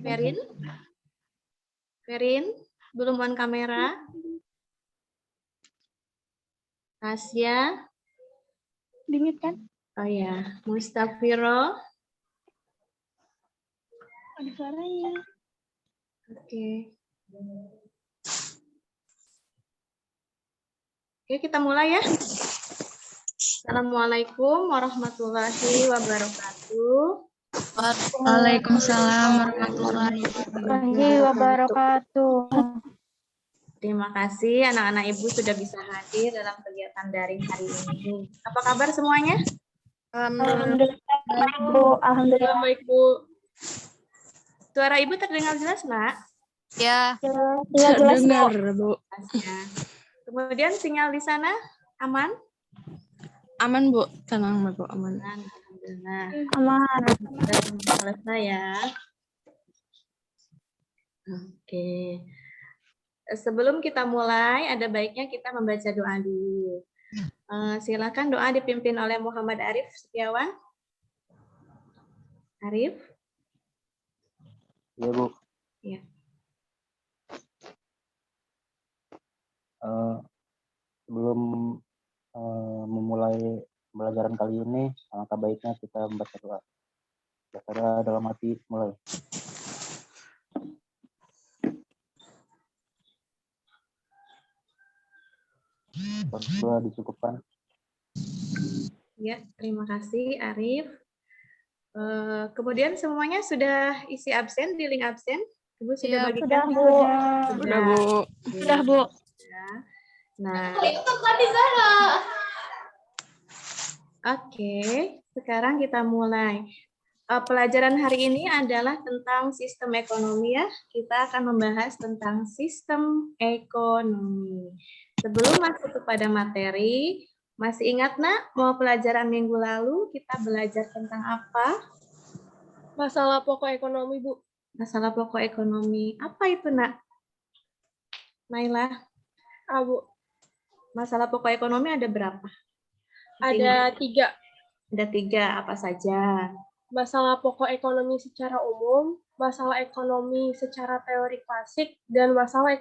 Ferin? Ferin, belum on kamera? Tasya? Dingin kan? Oh ya, Mustafiro? Ada suaranya. Oke. Oke, kita mulai ya. Assalamualaikum warahmatullahi wabarakatuh. Waalaikumsalam warahmatullahi wabarakatuh. Terima kasih anak-anak Ibu sudah bisa hadir dalam kegiatan daring hari ini. Apa kabar semuanya? Alhamdulillah, Bu. Alhamdulillah. Baik, Bu. Suara Ibu terdengar jelas, Nak? Ya, Ya, jelas, dengar, Bu. Bu. Ya. Kemudian sinyal di sana aman? Aman, Bu. Tenang, Bu. Aman. Alhamdulillah. Aman. Sudah selesai ya. Oke. Sebelum kita mulai, ada baiknya kita membaca doa dulu. Silakan doa dipimpin oleh Muhammad Arif Setiawan. Arif? Iya, Bu. Ya. Sebelum memulai pembelajaran kali ini, alangkah baiknya kita membaca doa. Baca dalam hati, mulai. Doa dicukupkan. Ya, terima kasih Arif. Kemudian semuanya sudah isi absen di link absen? Ibu sudah Ya, bagikan? Sudah, Bu. Sudah, Bu. Sudah, Bu. Nah, oke, sekarang kita mulai. Pelajaran hari ini adalah tentang sistem ekonomi ya. Kita akan membahas tentang sistem ekonomi. Sebelum masuk kepada materi, masih ingat Nak, mau pelajaran minggu lalu kita belajar tentang apa? Masalah pokok ekonomi, Bu. Masalah pokok ekonomi. Apa itu Nak? Naila? Bu. Masalah pokok ekonomi ada berapa? Ada 3. Ada 3, apa saja? Masalah pokok ekonomi secara umum, masalah ekonomi secara teori klasik, dan masalah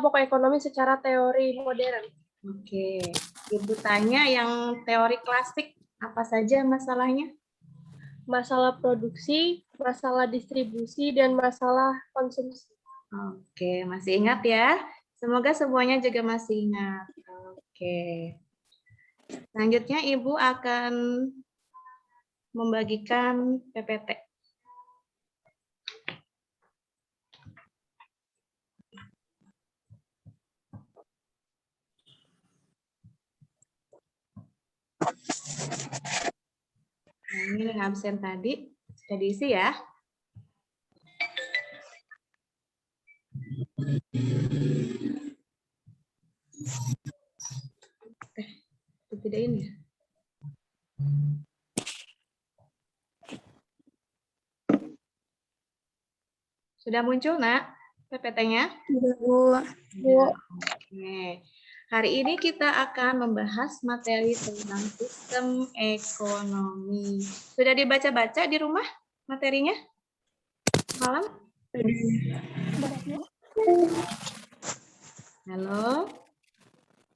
pokok ekonomi secara teori modern. Oke, Ibu tanya yang teori klasik, apa saja masalahnya? Masalah produksi, masalah distribusi, dan masalah konsumsi. Oke, masih ingat ya? Semoga semuanya juga masih ingat. Oke. Selanjutnya Ibu akan membagikan PPT. Nah, ini yang absen tadi sudah diisi ya. Tidak ini ya. Sudah muncul, Nak, PPT-nya? Sudah, Bu. Oke. Hari ini kita akan membahas materi tentang sistem ekonomi. Sudah dibaca-baca di rumah materinya? Malam? Halo?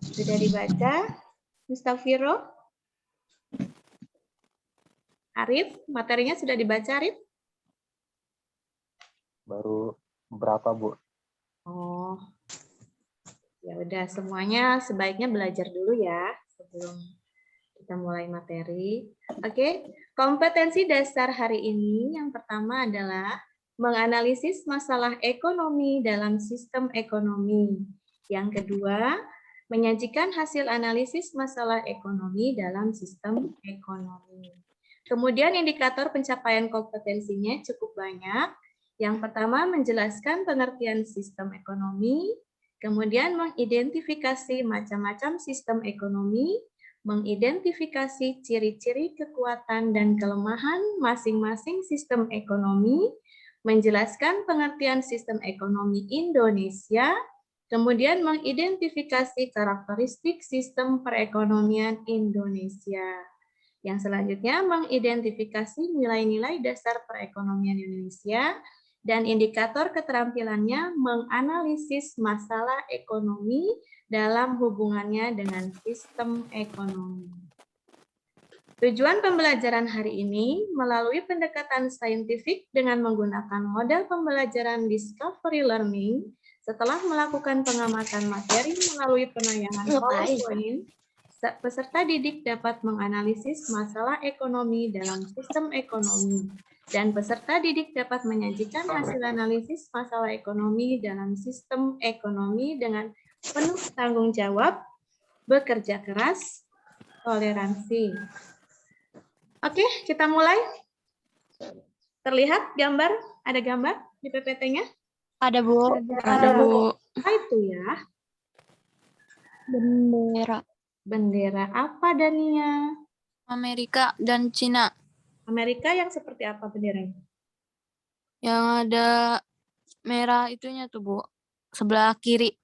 Sudah dibaca? Mustafiro? Arif, materinya sudah dibaca, Arif? Baru beberapa, Bu. Oh, ya udah semuanya sebaiknya belajar dulu ya sebelum kita mulai materi. Oke, kompetensi dasar hari ini yang pertama adalah menganalisis masalah ekonomi dalam sistem ekonomi. Yang kedua, menyajikan hasil analisis masalah ekonomi dalam sistem ekonomi. Kemudian indikator pencapaian kompetensinya cukup banyak. Yang pertama, menjelaskan pengertian sistem ekonomi, kemudian mengidentifikasi macam-macam sistem ekonomi, mengidentifikasi ciri-ciri kekuatan dan kelemahan masing-masing sistem ekonomi, menjelaskan pengertian sistem ekonomi Indonesia, kemudian mengidentifikasi karakteristik sistem perekonomian Indonesia. Yang selanjutnya mengidentifikasi nilai-nilai dasar perekonomian Indonesia dan indikator keterampilannya menganalisis masalah ekonomi dalam hubungannya dengan sistem ekonomi. Tujuan pembelajaran hari ini melalui pendekatan saintifik dengan menggunakan model pembelajaran discovery learning setelah melakukan pengamatan materi melalui penayangan PowerPoint, peserta didik dapat menganalisis masalah ekonomi dalam sistem ekonomi, dan peserta didik dapat menyajikan hasil analisis masalah ekonomi dalam sistem ekonomi dengan penuh tanggung jawab, bekerja keras, toleransi. Oke, kita mulai. Terlihat gambar? Ada gambar di PPT-nya? Ada, Bu. Ada, Bu. Apa itu ya? Bendera Bendera apa, Dania? Amerika dan Cina. Amerika yang seperti apa benderanya? Yang ada merah itunya tuh, Bu. Sebelah kiri.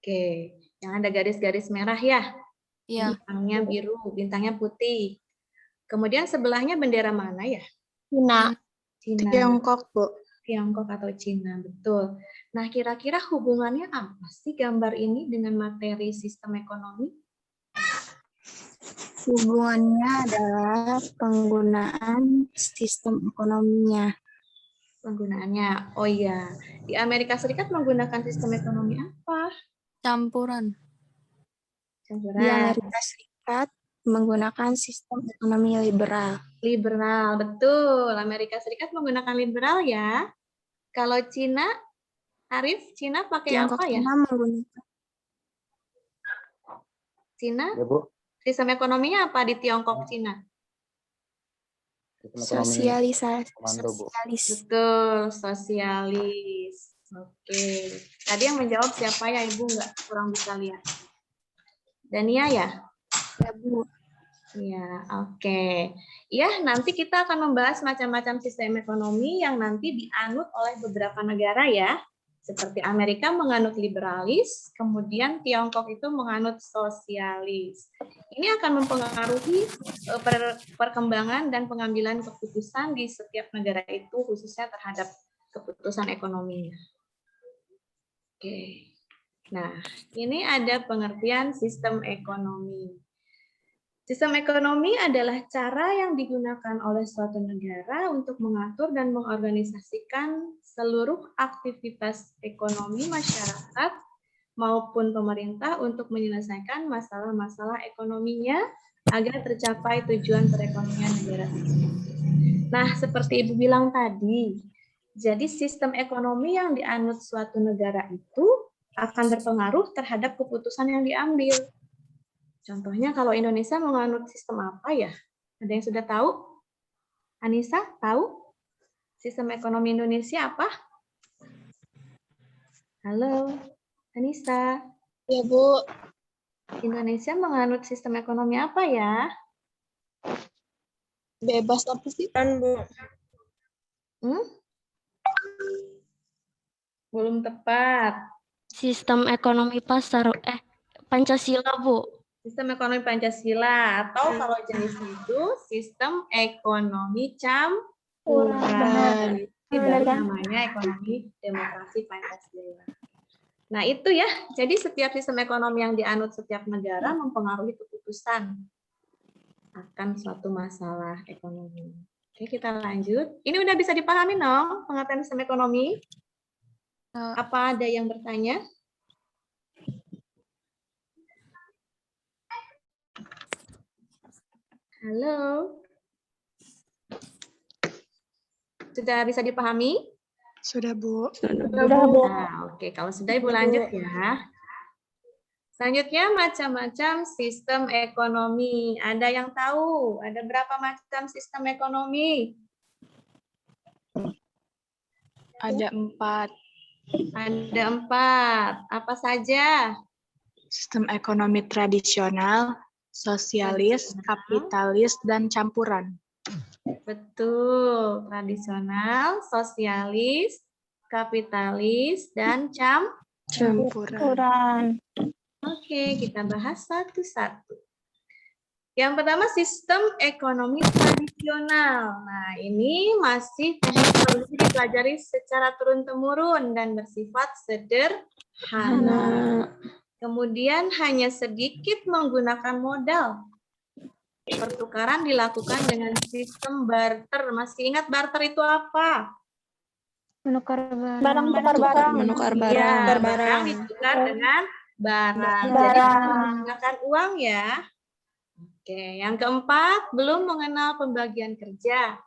Oke, yang ada garis-garis merah ya? Iya. Bintangnya biru, bintangnya putih. Kemudian sebelahnya bendera mana ya? Cina. Cina. Tiongkok, Bu. Tiongkok atau Cina, betul. Nah, kira-kira hubungannya apa sih gambar ini dengan materi sistem ekonomi? Hubungannya adalah penggunaan sistem ekonominya. Penggunaannya, oh iya. Di Amerika Serikat menggunakan sistem ekonomi apa? Campuran. Campuran. Di Amerika Serikat menggunakan sistem ekonomi liberal. Liberal, betul. Amerika Serikat menggunakan liberal ya. Kalau Cina, Arif, Cina pakai Tiongkok apa ya? Cina menggunakan Cina, Ya, Bu. sistem ekonominya apa di Tiongkok, Cina? Sistem ekonomi komando, Bu. sosialis. Betul, sosialis. Oke. Tadi yang menjawab siapa ya, Ibu? Nggak kurang bisa lihat. Dania ya? Ya, Bu. Ya, oke. Ya, nanti kita akan membahas macam-macam sistem ekonomi yang nanti dianut oleh beberapa negara ya. Seperti Amerika menganut liberalis, kemudian Tiongkok itu menganut sosialis. Ini akan mempengaruhi perkembangan dan pengambilan keputusan di setiap negara itu, khususnya terhadap keputusan ekonominya. Oke. Nah, ini ada pengertian sistem ekonomi. Sistem ekonomi adalah cara yang digunakan oleh suatu negara untuk mengatur dan mengorganisasikan seluruh aktivitas ekonomi masyarakat maupun pemerintah untuk menyelesaikan masalah-masalah ekonominya agar tercapai tujuan perekonomian negara tersebut. Nah, seperti Ibu bilang tadi, jadi sistem ekonomi yang dianut suatu negara itu akan berpengaruh terhadap keputusan yang diambil. Contohnya kalau Indonesia menganut sistem apa ya? Ada yang sudah tahu? Anissa, tahu? Sistem ekonomi Indonesia apa? Halo, Anissa. Ya, Bu. Indonesia menganut sistem ekonomi apa ya? Bebas apa sih? Kan, Bu. Belum tepat. Sistem ekonomi pasar. Pancasila, Bu. Sistem ekonomi Pancasila atau kalau jenisnya itu sistem ekonomi campuran. Ini baru namanya ekonomi demokrasi Pancasila. Nah itu ya, jadi setiap sistem ekonomi yang dianut setiap negara mempengaruhi keputusan akan suatu masalah ekonomi. Oke, kita lanjut. Ini udah bisa dipahami dong pengertian sistem ekonomi? Apa ada yang bertanya? Halo. Sudah bisa dipahami? Sudah, Bu. Sudah, Bu. Nah, oke. Kalau sudah, Ibu lanjut ya. Selanjutnya, macam-macam sistem ekonomi. Ada yang tahu? Ada berapa macam sistem ekonomi? Ada 4. Ada 4. Apa saja? Sistem ekonomi tradisional, sosialis, kapitalis, dan campuran. Betul. Tradisional, sosialis, kapitalis, dan Campuran. Oke, kita bahas satu-satu. Yang pertama sistem ekonomi tradisional. Nah, ini masih perlu dipelajari secara turun-temurun dan bersifat sederhana. Kemudian hanya sedikit menggunakan modal. Pertukaran dilakukan dengan sistem barter. Masih ingat barter itu apa? Menukar Barang tukar barang. Menukar Ya, barang. barang ditukar dengan barang. Jadi kita menggunakan uang ya. Oke, yang keempat, belum mengenal pembagian kerja.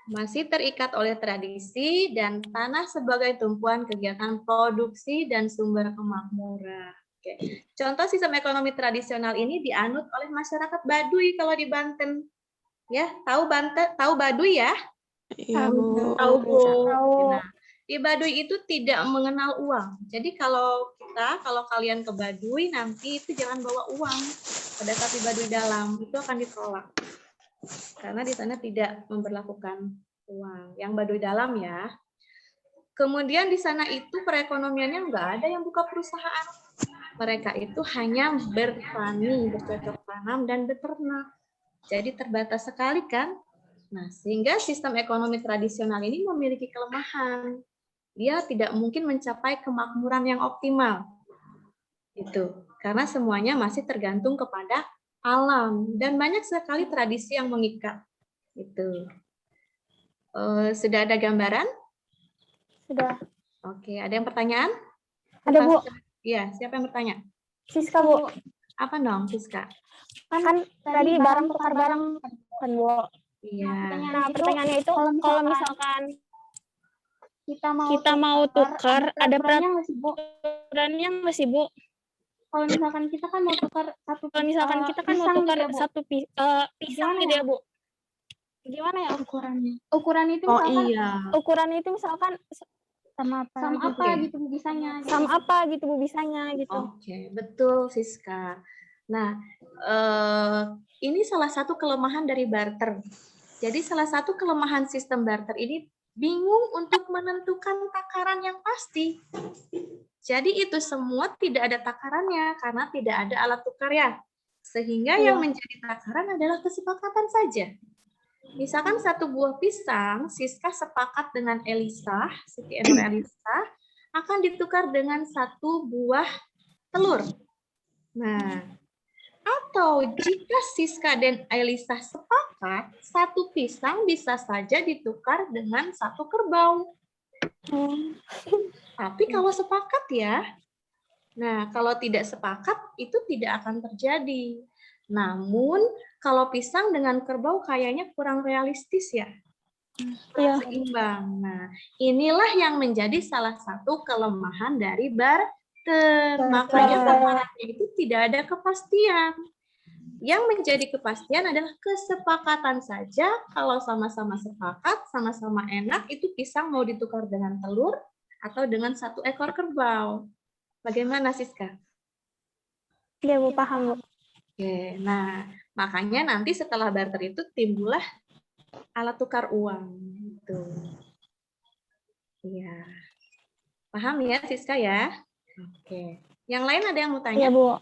Masih terikat oleh tradisi dan tanah sebagai tumpuan kegiatan produksi dan sumber kemakmuran. Oke. Contoh sistem ekonomi tradisional ini dianut oleh masyarakat Baduy kalau di Banten. Ya, tahu Banten, tahu Baduy ya? Iya, Bu. Tahu, Bu. Nah, di Baduy itu tidak mengenal uang. Jadi kalau kalian ke Baduy nanti itu jangan bawa uang pada saat di Baduy dalam, itu akan ditolak. Karena di sana tidak memberlakukan uang. Yang Baduy dalam ya. Kemudian di sana itu perekonomiannya nggak ada yang buka perusahaan. Mereka itu hanya bertani, bercocok tanam, dan beternak. Jadi terbatas sekali kan? Nah, sehingga sistem ekonomi tradisional ini memiliki kelemahan. Dia tidak mungkin mencapai kemakmuran yang optimal. Itu karena semuanya masih tergantung kepada alam dan banyak sekali tradisi yang mengikat. Itu. Sudah ada gambaran? Sudah. Oke, ada yang pertanyaan? Ada, Bu. Iya, siapa yang bertanya? Siska, Bu. Apa dong, Siska? Kan tadi barang tukar barang kan, Bu. Iya. Nah, pertanyaannya itu kalau misalkan kita mau tukar, ada peraturannya nggak sih, Bu? Kalau misalkan kita kan mau tukar satu pisang gitu ya, Bu. Gimana ya ukurannya? Ukuran itu Oh misalkan iya. ukuran itu misalkan sama apa gitu Bu bisanya. sama apa gitu Bu bisanya gitu. Oke, betul Siska. Nah, ini salah satu kelemahan dari barter. Jadi salah satu kelemahan sistem barter ini bingung untuk menentukan takaran yang pasti. Jadi itu semua tidak ada takarannya karena tidak ada alat tukar ya. Sehingga yang menjadi takaran adalah kesepakatan saja. Misalkan satu buah pisang, Siska sepakat dengan Elisa, Siti Enur Elisa, akan ditukar dengan satu buah telur. Nah, atau jika Siska dan Elisa sepakat, satu pisang bisa saja ditukar dengan satu kerbau. Tapi kalau sepakat ya, nah kalau tidak sepakat itu tidak akan terjadi. Namun kalau pisang dengan kerbau kayaknya kurang realistis ya. Iya. Seimbang. Nah, inilah yang menjadi salah satu kelemahan dari barter. Makanya takarannya itu tidak ada kepastian. Yang menjadi kepastian adalah kesepakatan saja. Kalau sama-sama sepakat, sama-sama enak, itu pisang mau ditukar dengan telur atau dengan satu ekor kerbau. Bagaimana, Siska? Iya, Bu, paham, Bu. Oke, nah makanya nanti setelah barter itu timbullah alat tukar uang. Gitu. Iya. Paham ya, Siska ya? Oke. Yang lain ada yang mau tanya? Iya, Bu.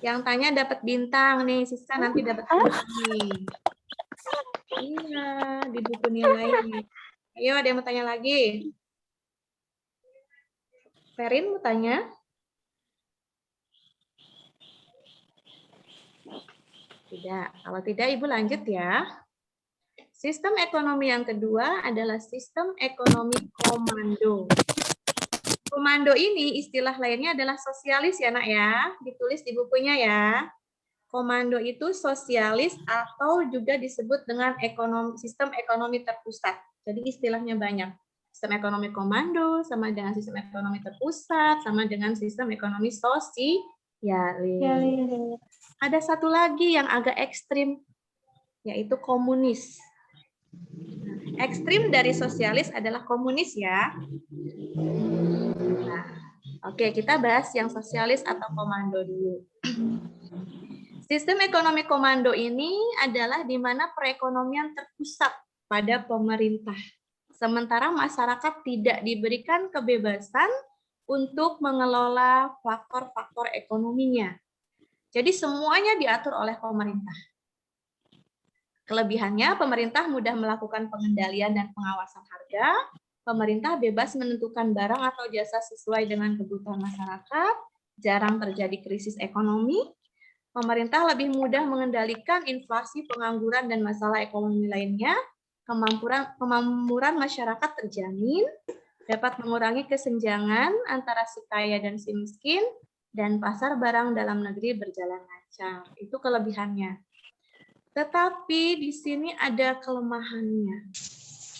Yang tanya dapat bintang nih, Siska nanti dapat bintang nih. Iya, di buku nilainya. Ayo, ada yang mau tanya lagi? Ferin mau tanya? Tidak. Kalau tidak, Ibu lanjut ya. Sistem ekonomi yang kedua adalah sistem ekonomi komando. Komando ini istilah lainnya adalah sosialis ya, Nak ya. Ditulis di bukunya ya. Komando itu sosialis atau juga disebut dengan sistem ekonomi terpusat. Jadi istilahnya banyak. Sistem ekonomi komando sama dengan sistem ekonomi terpusat sama dengan sistem ekonomi sosialis. Ada satu lagi yang agak ekstrim, yaitu komunis. Ekstrim dari sosialis adalah komunis ya. Nah, oke, kita bahas yang sosialis atau komando dulu. Sistem ekonomi komando ini adalah di mana perekonomian terpusat pada pemerintah. Sementara masyarakat tidak diberikan kebebasan untuk mengelola faktor-faktor ekonominya. Jadi semuanya diatur oleh pemerintah. Kelebihannya, pemerintah mudah melakukan pengendalian dan pengawasan harga, pemerintah bebas menentukan barang atau jasa sesuai dengan kebutuhan masyarakat, jarang terjadi krisis ekonomi, pemerintah lebih mudah mengendalikan inflasi, pengangguran, dan masalah ekonomi lainnya, kemakmuran masyarakat terjamin, dapat mengurangi kesenjangan antara si kaya dan si miskin, dan pasar barang dalam negeri berjalan lancar. Itu kelebihannya. Tetapi di sini ada kelemahannya.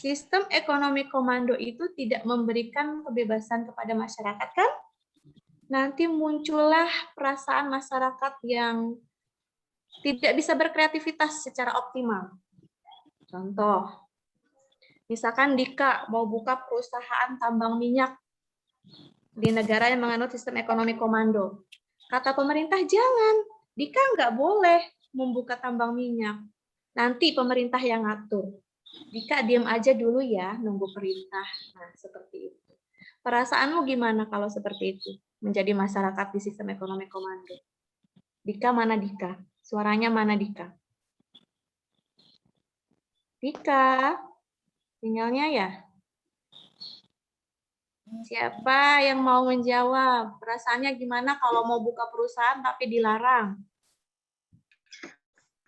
Sistem ekonomi komando itu tidak memberikan kebebasan kepada masyarakat, kan? Nanti muncullah perasaan masyarakat yang tidak bisa berkreativitas secara optimal. Contoh, misalkan Dika mau buka perusahaan tambang minyak di negara yang menganut sistem ekonomi komando. Kata pemerintah, jangan. Dika nggak boleh membuka tambang minyak. Nanti pemerintah yang ngatur. Dika diam aja dulu ya, nunggu perintah. Nah, seperti itu. Perasaanmu gimana kalau seperti itu? Menjadi masyarakat di sistem ekonomi komando. Dika mana Dika? Suaranya mana Dika? Dika, sinyalnya ya? Siapa yang mau menjawab? Perasaannya gimana kalau mau buka perusahaan tapi dilarang?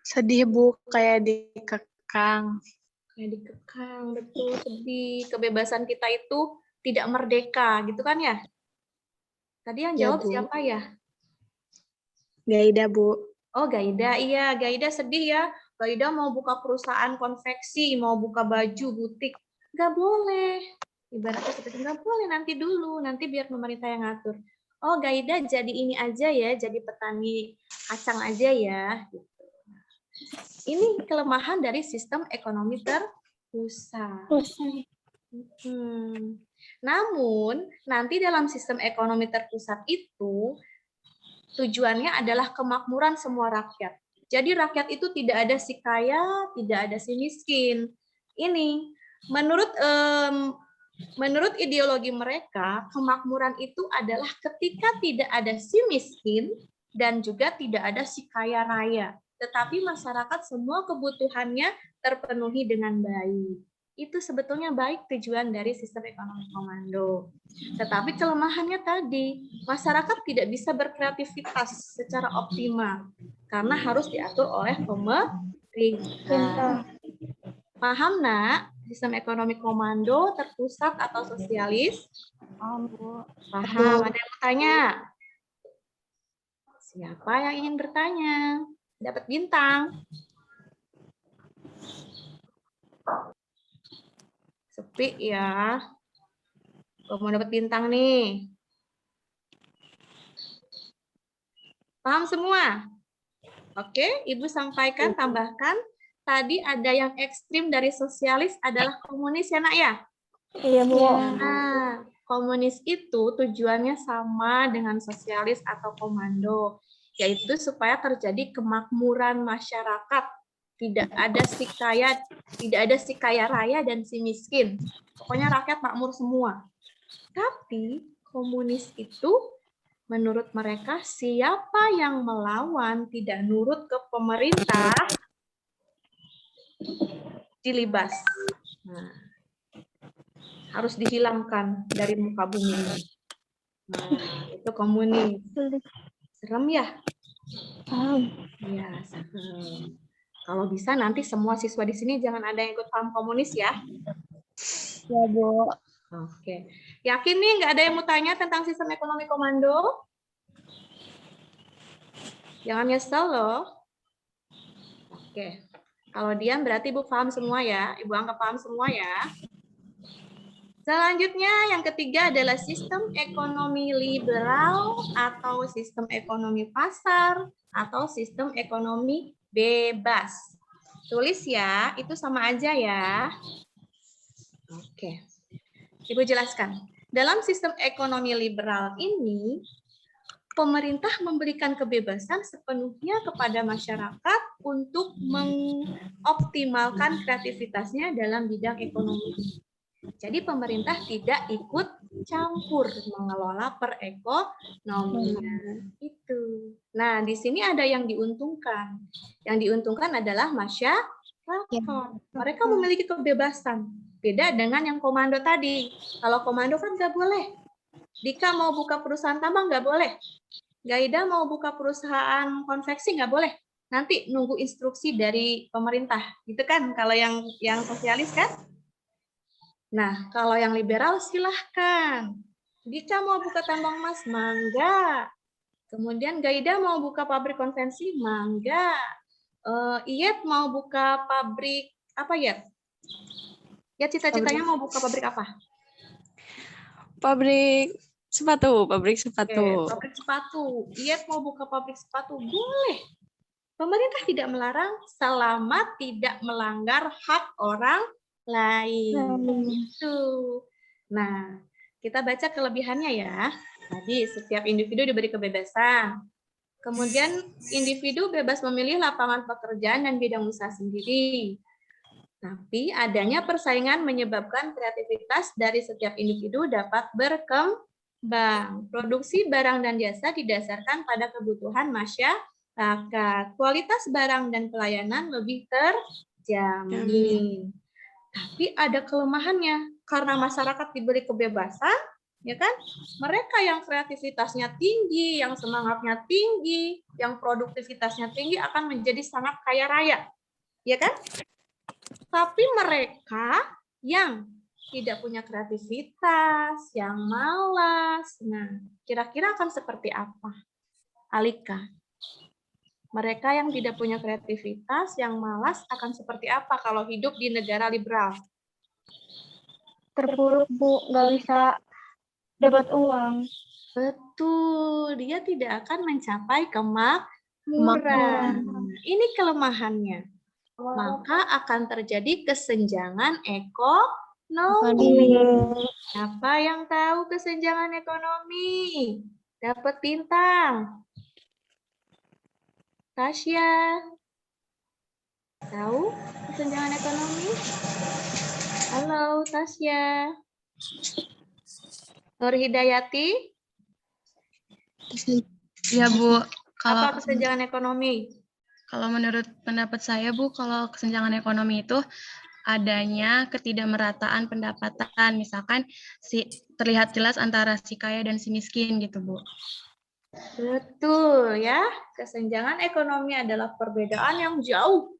Sedih Bu, kayak dikekang. Kayak dikekang, betul, sedih. Kebebasan kita itu tidak merdeka, gitu kan ya? Tadi yang Ya, jawab Bu. siapa ya? Gaida Bu. Oh, Gaida, iya. Gaida sedih ya. Gaida mau buka perusahaan konveksi, mau buka baju, butik. Nggak boleh. Ibaratnya seperti nggak boleh, nanti dulu. Nanti biar pemerintah yang ngatur. Oh, Gaida jadi ini aja ya, jadi petani kacang aja ya. Gitu. Ini kelemahan dari sistem ekonomi terpusat. Namun, nanti dalam sistem ekonomi terpusat itu, tujuannya adalah kemakmuran semua rakyat. Jadi rakyat itu tidak ada si kaya, tidak ada si miskin. Ini, menurut ideologi mereka, kemakmuran itu adalah ketika tidak ada si miskin dan juga tidak ada si kaya raya. Tetapi masyarakat semua kebutuhannya terpenuhi dengan baik. Itu sebetulnya baik tujuan dari sistem ekonomi komando. Tetapi kelemahannya tadi, masyarakat tidak bisa berkreativitas secara optimal karena harus diatur oleh pemerintah. Paham, Nak? Sistem ekonomi komando terpusat atau sosialis? Paham, Bu. Paham. Ada yang bertanya? Siapa yang ingin bertanya? Dapat bintang. Sepi ya. Kok mau dapat bintang nih? Paham semua? Oke, Ibu sampaikan, tambahkan. Tadi ada yang ekstrim dari sosialis adalah komunis ya, Nak ya? Iya, Bu. Nah, komunis itu tujuannya sama dengan sosialis atau komando, yaitu supaya terjadi kemakmuran masyarakat. Tidak ada si kaya raya dan si miskin. Pokoknya rakyat makmur semua. Tapi komunis itu menurut mereka siapa yang melawan tidak nurut ke pemerintah dilibas. Nah, harus dihilangkan dari muka bumi. Nah, itu komunis. Serem ya? Iya, serem. Kalau bisa nanti semua siswa di sini jangan ada yang ikut paham komunis ya. Ya, Bu. Oke. Yakin nih nggak ada yang mau tanya tentang sistem ekonomi komando? Jangan nyesel loh. Oke. Kalau diam berarti Ibu paham semua ya. Ibu anggap paham semua ya. Selanjutnya yang ketiga adalah sistem ekonomi liberal atau sistem ekonomi pasar atau sistem ekonomi bebas. Tulis ya, itu sama aja ya. Oke. Ibu jelaskan. Dalam sistem ekonomi liberal ini, pemerintah memberikan kebebasan sepenuhnya kepada masyarakat untuk mengoptimalkan kreativitasnya dalam bidang ekonomi. Jadi pemerintah tidak ikut campur mengelola perekonomian itu. Nah, di sini ada yang diuntungkan. Yang diuntungkan adalah masyarakat. Mereka memiliki kebebasan. Beda dengan yang komando tadi. Kalau komando kan nggak boleh. Dika mau buka perusahaan tambang nggak boleh. Gaida mau buka perusahaan konveksi nggak boleh. Nanti nunggu instruksi dari pemerintah. Gitu kan kalau yang sosialis kan? Nah, kalau yang liberal silahkan. Dika mau buka tambang emas, mangga. Kemudian Gaida mau buka pabrik konvensi, mangga. Iyet mau buka pabrik apa Yet? Ya cita-citanya mau buka pabrik apa? Pabrik sepatu. Oke, pabrik sepatu. Iyet mau buka pabrik sepatu, boleh. Pemerintah tidak melarang selama tidak melanggar hak orang lain. Itu. Nah, kita baca kelebihannya ya. Tadi setiap individu diberi kebebasan. Kemudian individu bebas memilih lapangan pekerjaan dan bidang usaha sendiri. Tapi adanya persaingan menyebabkan kreativitas dari setiap individu dapat berkembang. Produksi barang dan jasa didasarkan pada kebutuhan masyarakat. Kualitas barang dan pelayanan lebih terjamin. Tapi ada kelemahannya. Karena masyarakat diberi kebebasan, ya kan? Mereka yang kreativitasnya tinggi, yang semangatnya tinggi, yang produktivitasnya tinggi akan menjadi sangat kaya raya. Ya kan? Tapi mereka yang tidak punya kreativitas, yang malas, nah kira-kira akan seperti apa? Alika, mereka yang tidak punya kreativitas, yang malas akan seperti apa kalau hidup di negara liberal? Terpuruk, Bu. Nggak bisa dapat uang. Betul, dia tidak akan mencapai kemakmuran. Ini kelemahannya. Maka akan terjadi kesenjangan ekonomi. Siapa yang tahu kesenjangan ekonomi? Dapat bintang. Tasya, tahu kesenjangan ekonomi? Halo, Tasya. Nur Hidayati? Ya, Bu. Apa kesenjangan ekonomi? Kalau menurut pendapat saya, Bu, kalau kesenjangan ekonomi itu adanya ketidakmerataan pendapatan. Misalkan terlihat jelas antara si kaya dan si miskin gitu, Bu. Betul ya, kesenjangan ekonomi adalah perbedaan yang jauh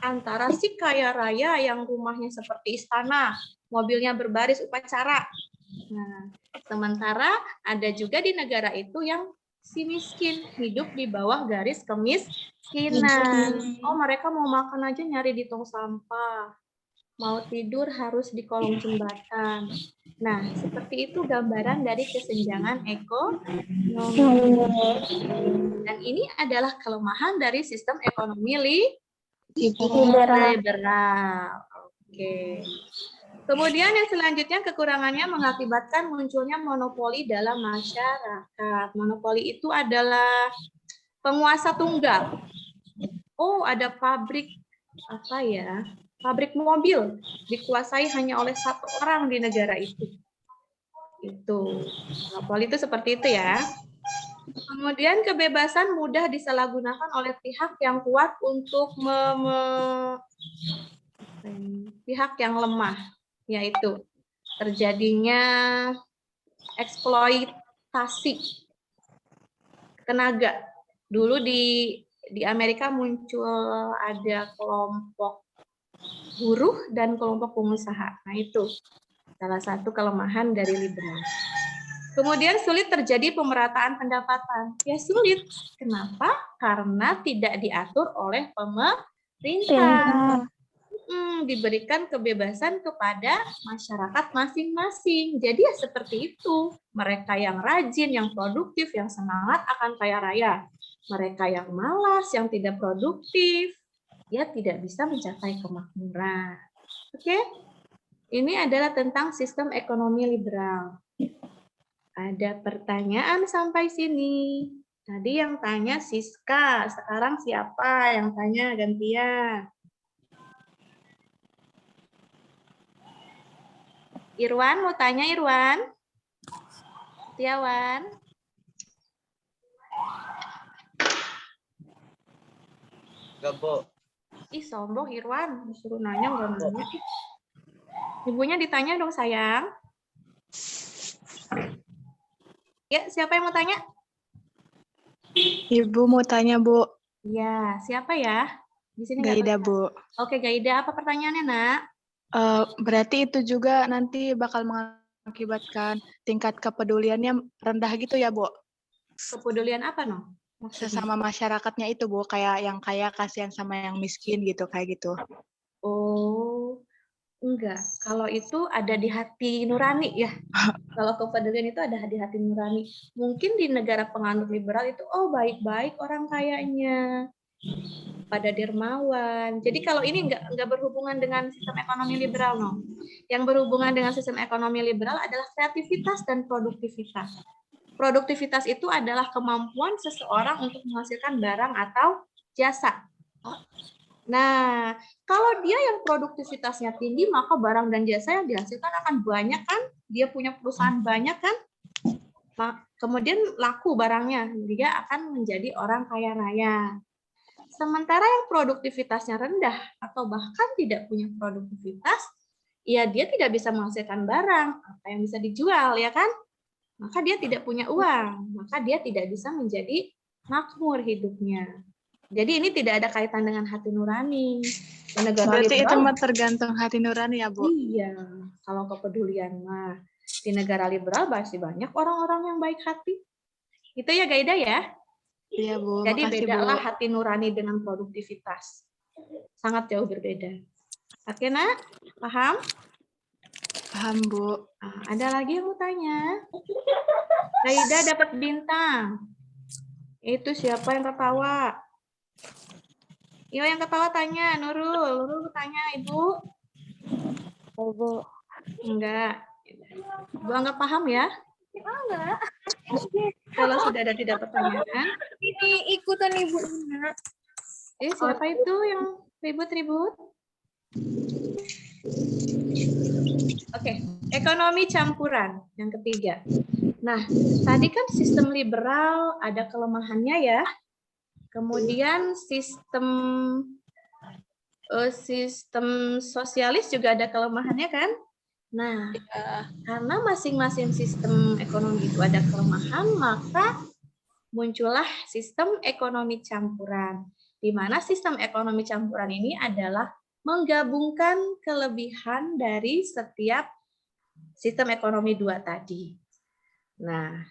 antara si kaya raya yang rumahnya seperti istana, mobilnya berbaris upacara. Nah, sementara ada juga di negara itu yang si miskin hidup di bawah garis kemiskinan. Oh, mereka mau makan aja nyari di tong sampah. Mau tidur harus di kolong jembatan. Nah, seperti itu gambaran dari kesenjangan ekonomi. Dan ini adalah kelemahan dari sistem ekonomi liberal. Oke. Kemudian yang selanjutnya kekurangannya mengakibatkan munculnya monopoli dalam masyarakat. Monopoli itu adalah penguasa tunggal. Oh, ada pabrik apa ya? Pabrik mobil dikuasai hanya oleh satu orang di negara itu. Itu. Monopoli itu seperti itu ya. Kemudian kebebasan mudah disalahgunakan oleh pihak yang kuat untuk pihak yang lemah, yaitu terjadinya eksploitasi tenaga. Dulu di Amerika muncul ada kelompok buruh dan kelompok pengusaha. Nah, itu salah satu kelemahan dari liberal. Kemudian sulit terjadi pemerataan pendapatan. Ya sulit. Kenapa? Karena tidak diatur oleh pemerintah. Diberikan kebebasan kepada masyarakat masing-masing. Jadi ya seperti itu. Mereka yang rajin, yang produktif, yang semangat akan kaya raya. Mereka yang malas, yang tidak produktif, ya tidak bisa mencapai kemakmuran. Oke? Ini adalah tentang sistem ekonomi liberal. Ada pertanyaan sampai sini? Tadi yang tanya Siska, sekarang siapa yang tanya gantian? Irwan mau tanya, Irwan? Setiawan? Enggak, Bu. Ih, sombong Irwan, disuruh nanya nggak nanya. Ibunya ditanya dong, sayang. Ya, siapa yang mau tanya? Ibu mau tanya, Bu. Ya, siapa ya? Di sini nggak Gaida, kelihatan. Bu. Oke, Gaida, apa pertanyaannya, Nak? Berarti itu juga nanti bakal mengakibatkan tingkat kepeduliannya rendah gitu ya, Bu? Kepedulian apa, no? Maksudnya? Sesama masyarakatnya itu, Bu. Kayak yang kaya kasihan sama yang miskin gitu, kayak gitu. Oh, enggak. Kalau itu ada di hati nurani ya. Kalau kepedulian itu ada di hati nurani. Mungkin di negara penganut liberal itu, oh baik-baik orang kayanya, pada dermawan. Jadi kalau ini enggak berhubungan dengan sistem ekonomi liberal, no. Yang berhubungan dengan sistem ekonomi liberal adalah kreativitas dan produktivitas. Produktivitas itu adalah kemampuan seseorang untuk menghasilkan barang atau jasa. Nah, kalau dia yang produktivitasnya tinggi, maka barang dan jasa yang dihasilkan akan banyak kan? Dia punya perusahaan banyak kan? Kemudian laku barangnya, dia akan menjadi orang kaya raya. Sementara yang produktivitasnya rendah atau bahkan tidak punya produktivitas, ya dia tidak bisa menghasilkan barang, apa yang bisa dijual, ya kan? Maka dia tidak punya uang, maka dia tidak bisa menjadi makmur hidupnya. Jadi ini tidak ada kaitan dengan hati nurani. Berarti itu mah tergantung hati nurani ya, Bu? Iya, kalau kepedulian mah di negara liberal masih banyak orang-orang yang baik hati. Itu ya Gaida ya? Iya, Bu. Jadi makasih, bedalah Bu. hati nurani dengan produktivitas. Sangat jauh berbeda. Oke, Nak? Paham? Paham, Bu. Nah, ada lagi yang mau tanya? Gaida dapat bintang. Itu siapa yang ketawa? Yo, yang ketawa tanya, Nurul. Nurul tanya, Ibu. Ibu. Enggak. Ibu anggap paham ya? Enggak. Kalau sudah ada tidak pertanyaan. Ini ikutan Ibu. Siapa itu yang ribut-ribut? Oke, ekonomi campuran yang ketiga. Nah, tadi kan sistem liberal ada kelemahannya ya. Kemudian sistem sosialis juga ada kelemahannya kan? Nah, karena masing-masing sistem ekonomi itu ada kelemahan, maka muncullah sistem ekonomi campuran. Di mana sistem ekonomi campuran ini adalah menggabungkan kelebihan dari setiap sistem ekonomi dua tadi. Nah,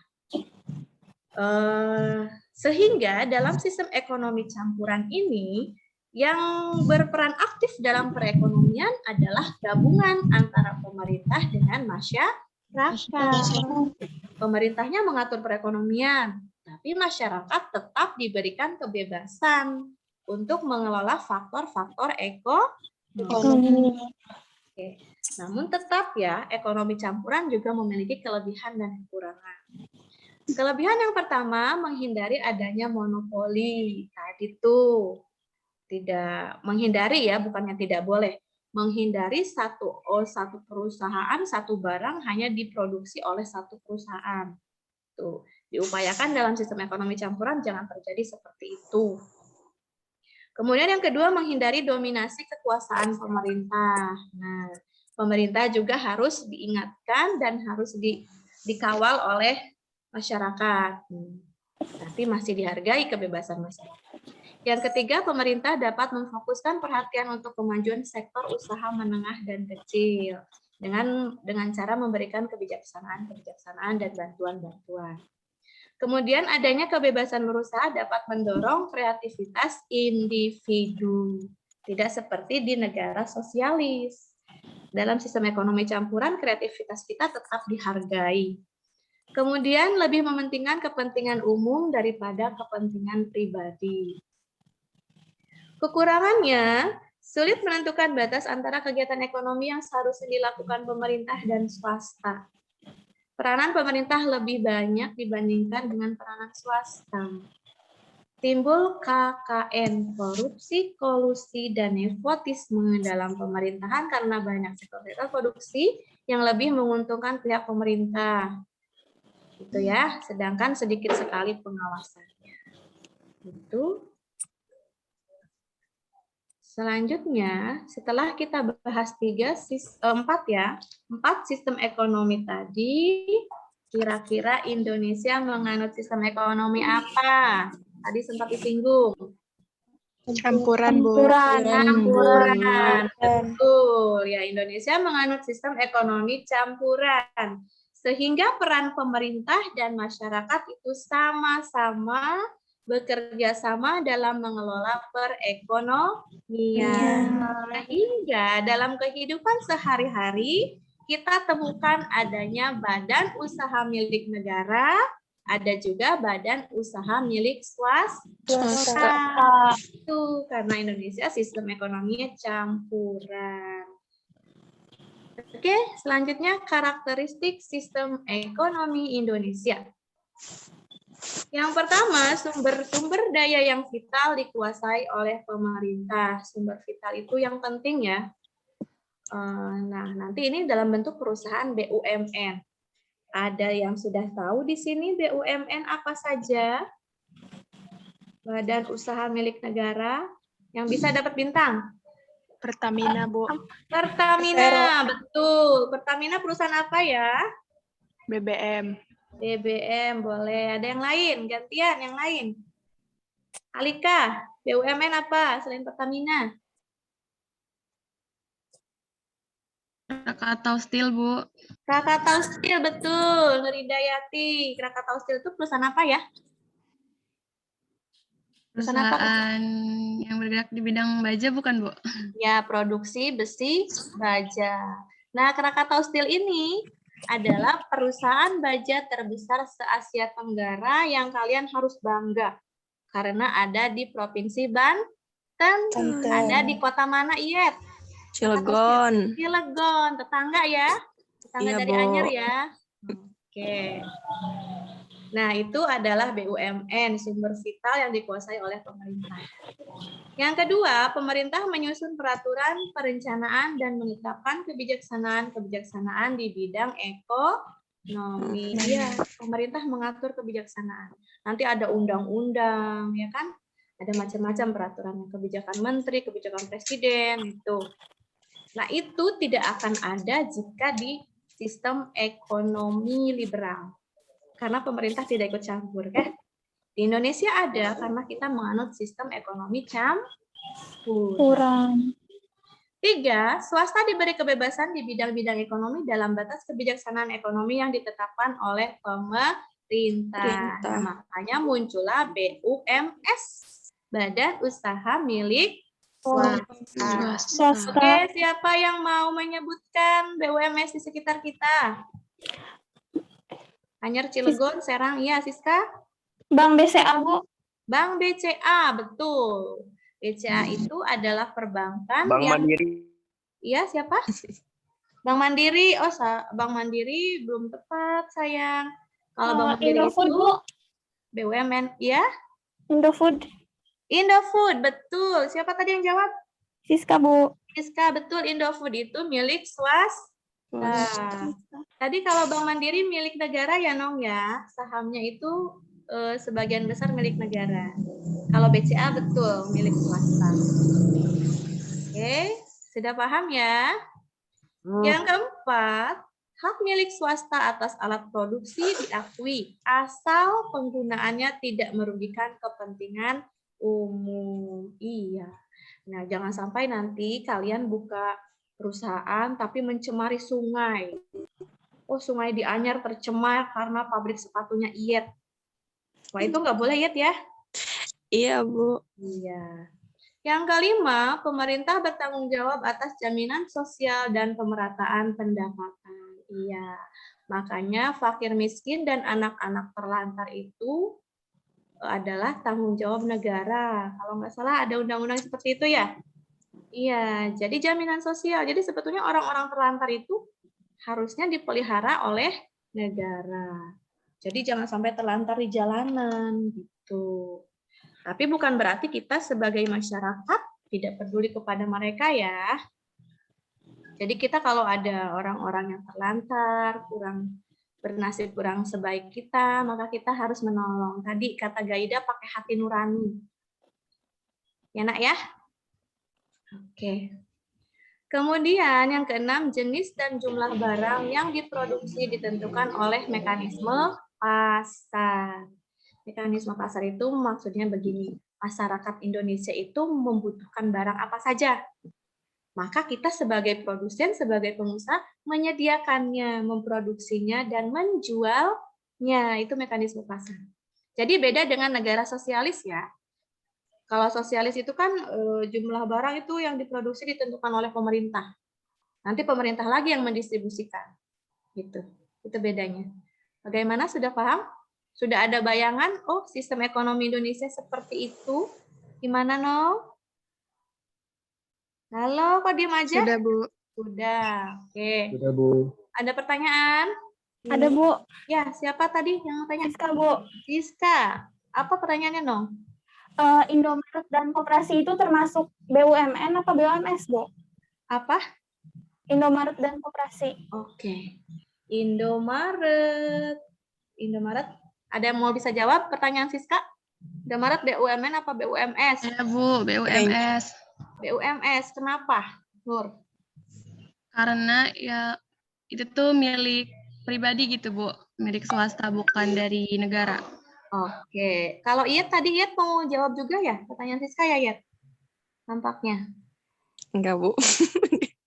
sehingga dalam sistem ekonomi campuran ini yang berperan aktif dalam perekonomian adalah gabungan antara pemerintah dengan masyarakat. Pemerintahnya mengatur perekonomian, tapi masyarakat tetap diberikan kebebasan untuk mengelola faktor-faktor ekonomi. Oke. Namun tetap ya, ekonomi campuran juga memiliki kelebihan dan kekurangan. Kelebihan yang pertama, menghindari adanya monopoli. Tadi tuh, tidak menghindari ya, bukannya tidak boleh. Menghindari satu perusahaan, satu barang hanya diproduksi oleh satu perusahaan. Tuh, diupayakan dalam sistem ekonomi campuran jangan terjadi seperti itu. Kemudian yang kedua, menghindari dominasi kekuasaan pemerintah. Nah, pemerintah juga harus diingatkan dan harus dikawal oleh masyarakat. Tapi masih dihargai kebebasan masyarakat. Yang ketiga, pemerintah dapat memfokuskan perhatian untuk kemajuan sektor usaha menengah dan kecil dengan cara memberikan kebijaksanaan dan bantuan-bantuan. Kemudian adanya kebebasan berusaha dapat mendorong kreativitas individu. Tidak seperti di negara sosialis. Dalam sistem ekonomi campuran, kreativitas kita tetap dihargai. Kemudian lebih mementingkan kepentingan umum daripada kepentingan pribadi. Kekurangannya, sulit menentukan batas antara kegiatan ekonomi yang seharusnya dilakukan pemerintah dan swasta. Peranan pemerintah lebih banyak dibandingkan dengan peranan swasta. Timbul KKN, korupsi, kolusi, dan nepotisme dalam pemerintahan karena banyak sektor-sektor produksi yang lebih menguntungkan pihak pemerintah. Gitu ya, sedangkan sedikit sekali pengawasannya. Itu. Selanjutnya, setelah kita bahas 4 sistem ekonomi tadi, kira-kira Indonesia menganut sistem ekonomi apa? Tadi sempat disinggung. Campuran, Bu. Campuran. Betul. Ya, Indonesia menganut sistem ekonomi campuran. Sehingga peran pemerintah dan masyarakat itu sama-sama bekerja sama dalam mengelola perekonomian. Sehingga dalam kehidupan sehari-hari kita temukan adanya badan usaha milik negara, ada juga badan usaha milik swasta. Itu karena Indonesia sistem ekonominya campuran. Oke, selanjutnya karakteristik sistem ekonomi Indonesia. Yang pertama, sumber-sumber daya yang vital dikuasai oleh pemerintah. Sumber vital itu yang penting ya. Nah, nanti ini dalam bentuk perusahaan BUMN. Ada yang sudah tahu di sini BUMN apa saja? Badan usaha milik negara yang bisa dapat bintang. Pertamina, Bu. Pertamina, betul. Pertamina perusahaan apa ya? BBM. BBM, boleh. Ada yang lain? Gantian, yang lain. Alika, BUMN apa selain Pertamina? Krakatau Steel, Bu. Krakatau Steel, betul. Nuridayati. Krakatau Steel itu perusahaan apa ya? Perusahaan yang bergerak di bidang baja bukan, Bu? Ya, produksi besi baja. Nah, Krakatau Steel ini adalah perusahaan baja terbesar se-Asia Tenggara yang kalian harus bangga. Karena ada di Provinsi Banten. Ada di kota mana, Iyet? Cilegon. Cilegon, tetangga ya? Tetangga Iya, dari Bu. Anyer ya? Oke. Nah, itu adalah BUMN, sumber vital yang dikuasai oleh pemerintah. Yang kedua, pemerintah menyusun peraturan, perencanaan, dan menetapkan kebijaksanaan di bidang ekonomi. Iya, pemerintah mengatur kebijaksanaan. Nanti ada undang-undang, ya kan? Ada macam-macam peraturan, kebijakan menteri, kebijakan presiden, itu. Nah, itu tidak akan ada jika di sistem ekonomi liberal. Karena pemerintah tidak ikut campur, kan? Di Indonesia ada karena kita menganut sistem ekonomi campuran. 3, swasta diberi kebebasan di bidang-bidang ekonomi dalam batas kebijaksanaan ekonomi yang ditetapkan oleh pemerintah. Nah, makanya muncullah BUMS, Badan Usaha Milik Swasta. Oke, siapa yang mau menyebutkan BUMS di sekitar kita? Anyer, Cilegon, Serang, iya, Siska? Bank BCA, Bu. Bank BCA, betul. BCA itu adalah perbankan Bank yang... Mandiri. Iya, siapa? Bank Mandiri. Oh, Bank Mandiri belum tepat, sayang. Kalau Bank Mandiri Indofood, itu Bu. BUMN, ya? Indofood. Indofood, betul. Siapa tadi yang jawab? Siska, Bu. Siska, betul. Indofood itu milik swasta. Tadi kalau Bank Mandiri milik negara ya, Nong ya. Sahamnya itu sebagian besar milik negara. Kalau BCA betul milik swasta. Oke, sudah paham ya? Yang keempat, hak milik swasta atas alat produksi diakui asal penggunaannya tidak merugikan kepentingan umum. Iya. Nah, jangan sampai nanti kalian buka perusahaan tapi mencemari sungai. Oh, sungai di Anyer tercemar karena pabrik sepatunya Iyet. Wah, itu nggak boleh, Iyet ya? Iya, Bu. Iya. Yang kelima, pemerintah bertanggung jawab atas jaminan sosial dan pemerataan pendapatan. Iya. Makanya fakir miskin dan anak-anak terlantar itu adalah tanggung jawab negara. Kalau nggak salah ada undang-undang seperti itu ya? Iya, jadi jaminan sosial. Jadi sebetulnya orang-orang terlantar itu harusnya dipelihara oleh negara. Jadi jangan sampai terlantar di jalanan gitu. Tapi bukan berarti kita sebagai masyarakat tidak peduli kepada mereka ya. Jadi kita kalau ada orang-orang yang terlantar, kurang bernasib kurang sebaik kita, maka kita harus menolong. Tadi kata Gaida pakai hati nurani. Ya nak ya? Oke. Kemudian yang keenam, jenis dan jumlah barang yang diproduksi ditentukan oleh mekanisme pasar. Mekanisme pasar itu maksudnya begini, masyarakat Indonesia itu membutuhkan barang apa saja. Maka kita sebagai produsen, sebagai pengusaha menyediakannya, memproduksinya, dan menjualnya. Itu mekanisme pasar. Jadi beda dengan negara sosialis ya. Kalau sosialis itu kan jumlah barang itu yang diproduksi ditentukan oleh pemerintah. Nanti pemerintah lagi yang mendistribusikan. Gitu. Itu bedanya. Bagaimana, sudah paham? Sudah ada bayangan, oh sistem ekonomi Indonesia seperti itu. Gimana, No? Halo, kok diem aja? Sudah, Bu. Sudah, oke. Sudah, Bu. Ada pertanyaan? Ada, Bu. Ya, siapa tadi yang tanya? Siska, Bu. Siska. Apa pertanyaannya, No? Indomaret dan Koperasi itu termasuk BUMN apa BUMS, Bu? Apa? Indomaret dan Koperasi. Oke. Indomaret. Ada yang mau bisa jawab pertanyaan Siska? Indomaret BUMN apa BUMS? Ya, Bu, BUMS. BUMS. Kenapa, Nur? Karena ya itu tuh milik pribadi gitu, Bu. Milik swasta, bukan dari negara. Oke. Kalau Iyet tadi, Iyet mau jawab juga ya? Pertanyaan Siska ya, Iyet? Nampaknya. Enggak, Bu.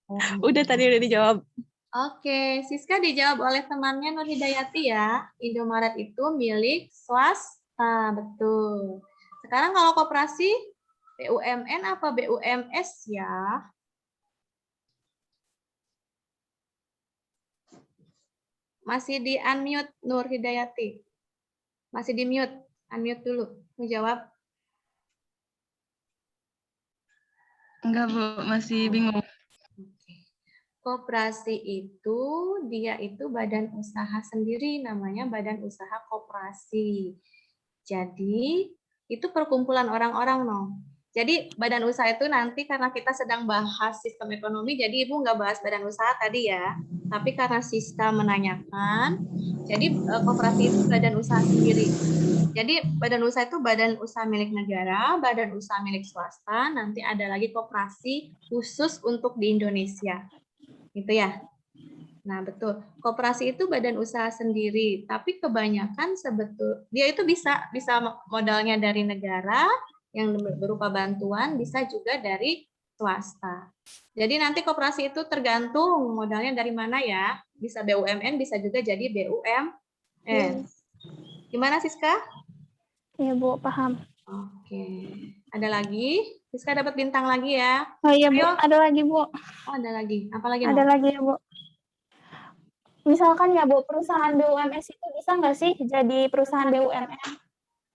Oh. Udah tadi udah dijawab. Oke, Siska dijawab oleh temannya Nur Hidayati ya. Indomaret itu milik swasta, betul. Sekarang kalau koperasi, BUMN apa BUMS ya? Masih di unmute Nur Hidayati. Masih di mute, unmute dulu. Mau jawab? Enggak, Bu, masih bingung. Koperasi itu, dia itu badan usaha sendiri, namanya badan usaha koperasi. Jadi, itu perkumpulan orang-orang, no. Jadi, badan usaha itu nanti karena kita sedang bahas sistem ekonomi, jadi Ibu nggak bahas badan usaha tadi ya. Tapi karena Siska menanyakan, jadi koperasi itu badan usaha sendiri. Jadi, badan usaha itu badan usaha milik negara, badan usaha milik swasta, nanti ada lagi koperasi khusus untuk di Indonesia. Gitu ya. Nah, betul. Koperasi itu badan usaha sendiri, tapi kebanyakan dia itu bisa modalnya dari negara yang berupa bantuan, bisa juga dari swasta. Jadi nanti koperasi itu tergantung modalnya dari mana ya. Bisa BUMN, bisa juga jadi BUMN. Gimana, Siska? Iya, Bu, paham. Oke. Ada lagi? Siska dapat bintang lagi ya. Oh iya, Bu, Ayo. ada lagi, Bu. Oh, ada lagi. Apa lagi? Ada lagi ya, Bu. Misalkan ya, Bu, perusahaan BUMS itu bisa nggak sih jadi perusahaan BUMN?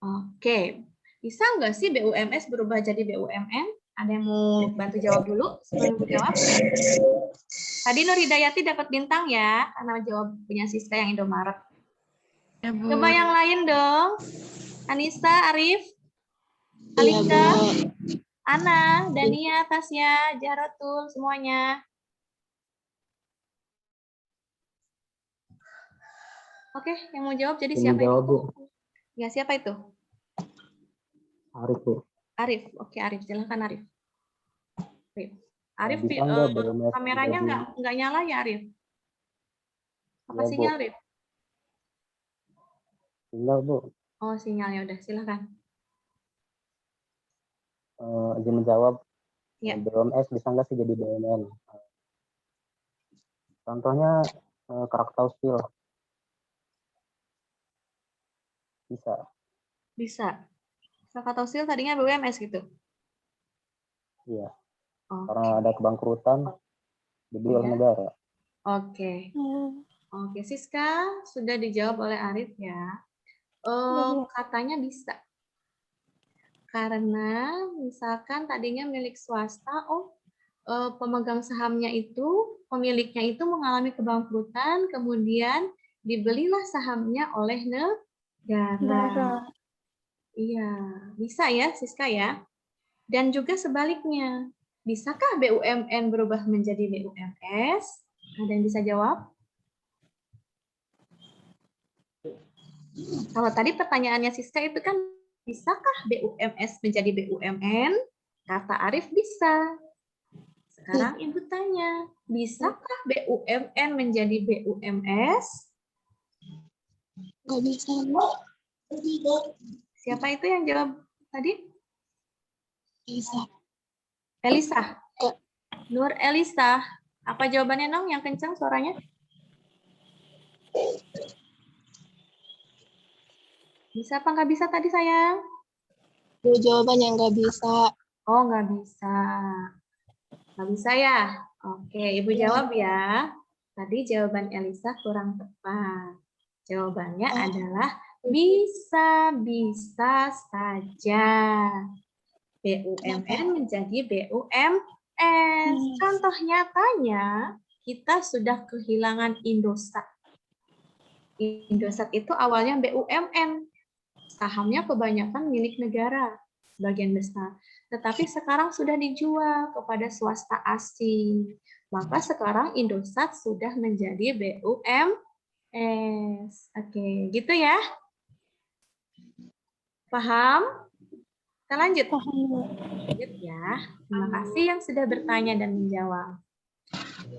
Oke. Bisa nggak sih BUMS berubah jadi BUMN? Ada yang mau bantu jawab dulu sebelum aku jawab? Tadi Nur Hidayati dapat bintang ya, karena jawab punya Siska yang Indomaret. Ya, Bu. Coba yang lain dong. Anissa, Arif, Alika, Ana, Dania, Tasya, Jarotul, semuanya. Oke, yang mau jawab jadi siapa itu? Bu. Ya, siapa itu? Arif, Bu. Arif. Oke, Arif. Silahkan, Arif. Arif, Bisa nggak BUMS kameranya jadi- nggak nyala ya, Arif? Apa Ya, Bu. sinyal, Arif? Tinggal, Bu. Oh, sinyalnya udah. Silahkan. Izin menjawab. Ya. BUMS bisa nggak sih jadi BUMN? Contohnya Krakatau Steel. Bisa. Bisa. Krakatau Steel tadinya BUMS gitu? Iya. Oke. Karena ada kebangkrutan, dibeli oleh Iya. negara. Oke. Oke, Siska sudah dijawab oleh Arif ya. Katanya bisa. Karena misalkan tadinya milik swasta, pemegang sahamnya itu, pemiliknya itu mengalami kebangkrutan, kemudian dibelilah sahamnya oleh negara. Iya, bisa ya Siska ya. Dan juga sebaliknya, bisakah BUMN berubah menjadi BUMS? Ada yang bisa jawab? Kalau tadi pertanyaannya Siska itu kan, bisakah BUMS menjadi BUMN? Kata Arif bisa. Sekarang Ibu tanya, bisakah BUMN menjadi BUMS? Nggak bisa. Siapa itu yang jawab tadi? Bisa. Elisa. Nur Elisa. Apa jawabannya, Nong? Yang kencang suaranya? Bisa apa nggak bisa tadi, sayang? Jawabannya nggak bisa. Oh, nggak bisa. Nggak bisa ya? Oke, Ibu jawab ya. Tadi jawaban Elisa kurang tepat. Jawabannya adalah bisa-bisa saja. BUMN menjadi BUMS. Contoh nyatanya, kita sudah kehilangan Indosat. Indosat itu awalnya BUMN. Sahamnya kebanyakan milik negara, bagian besar. Tetapi sekarang sudah dijual kepada swasta asing. Maka sekarang Indosat sudah menjadi BUMS. Oke, gitu ya. Paham? Kita lanjut. Lanjut ya. Terima kasih yang sudah bertanya dan menjawab.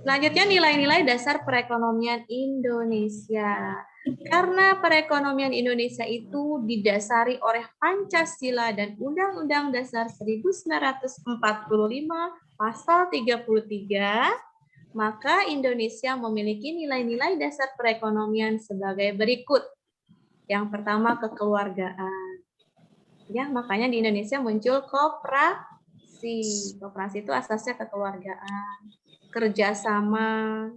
Selanjutnya nilai-nilai dasar perekonomian Indonesia. Karena perekonomian Indonesia itu didasari oleh Pancasila dan Undang-Undang Dasar 1945 pasal 33, maka Indonesia memiliki nilai-nilai dasar perekonomian sebagai berikut. Yang pertama, kekeluargaan. Ya, makanya di Indonesia muncul koperasi. Koperasi itu asasnya kekeluargaan, kerjasama,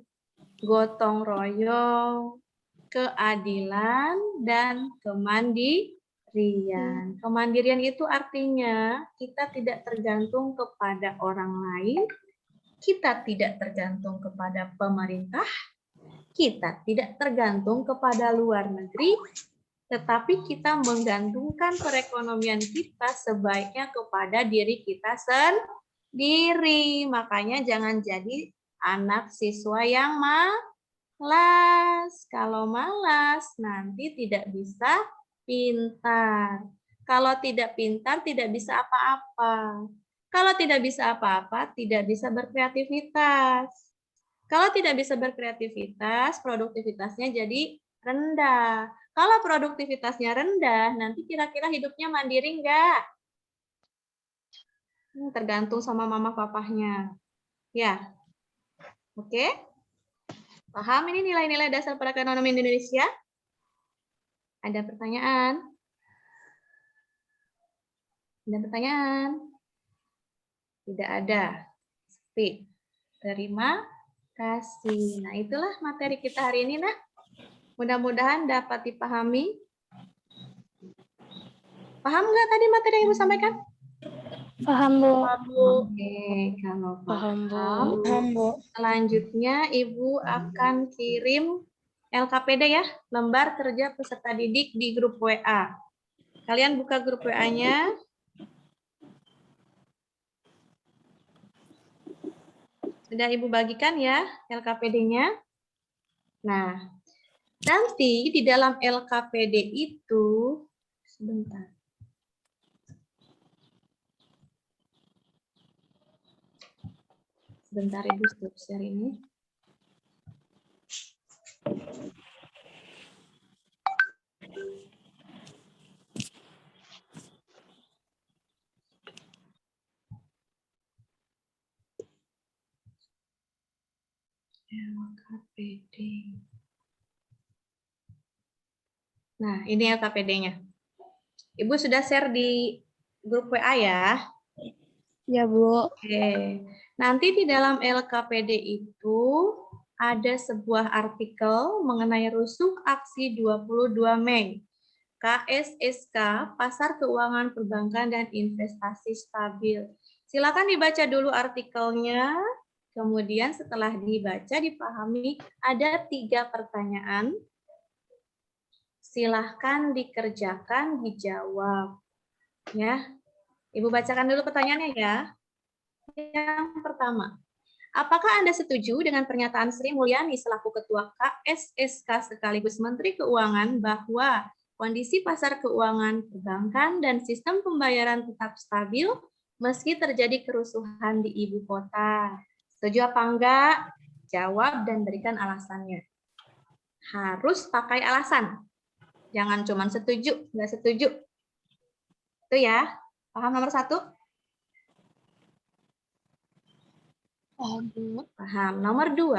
gotong royong, keadilan, dan kemandirian. Kemandirian itu artinya kita tidak tergantung kepada orang lain, kita tidak tergantung kepada pemerintah, kita tidak tergantung kepada luar negeri, tetapi kita menggantungkan perekonomian kita sebaiknya kepada diri kita sendiri. Makanya jangan jadi anak siswa yang malas. Kalau malas, nanti tidak bisa pintar. Kalau tidak pintar, tidak bisa apa-apa. Kalau tidak bisa apa-apa, tidak bisa berkreativitas. Kalau tidak bisa berkreativitas, produktivitasnya jadi rendah. Kalau produktivitasnya rendah, nanti kira-kira hidupnya mandiri enggak? Tergantung sama mama papahnya. Ya. Oke? Paham ini nilai-nilai dasar perekonomian Indonesia? Ada pertanyaan? Ada pertanyaan? Tidak ada. Sepi. Terima kasih. Nah, itulah materi kita hari ini, nah. Mudah-mudahan dapat dipahami. Paham nggak tadi materi yang Ibu sampaikan? Paham, Bu. Oke, kalau Paham, Bu. Paham, Bu. selanjutnya Ibu akan kirim LKPD ya, lembar kerja peserta didik di grup WA. Kalian buka grup WA-nya. Sudah Ibu bagikan ya LKPD-nya. Nah, nanti di dalam LKPD itu, sebentar. Sebentar Ibu stop share ini. LKPD. Nah, ini LKPD-nya. Ibu sudah share di grup WA ya? Ya, Bu. Oke. Nanti di dalam LKPD itu ada sebuah artikel mengenai rusuh aksi 22 Mei. KSSK, Pasar Keuangan Perbankan dan Investasi Stabil. Silakan dibaca dulu artikelnya. Kemudian setelah dibaca, dipahami, ada 3 pertanyaan. Silahkan dikerjakan, dijawab. Ya, Ibu bacakan dulu pertanyaannya ya. Yang pertama, apakah Anda setuju dengan pernyataan Sri Mulyani selaku Ketua KSSK sekaligus Menteri Keuangan bahwa kondisi pasar keuangan perbankan dan sistem pembayaran tetap stabil meski terjadi kerusuhan di ibu kota? Setuju apa enggak? Jawab dan berikan alasannya. Harus pakai alasan. Jangan cuma setuju, enggak setuju. Itu ya. Paham nomor 1? Paham. Nomor 2,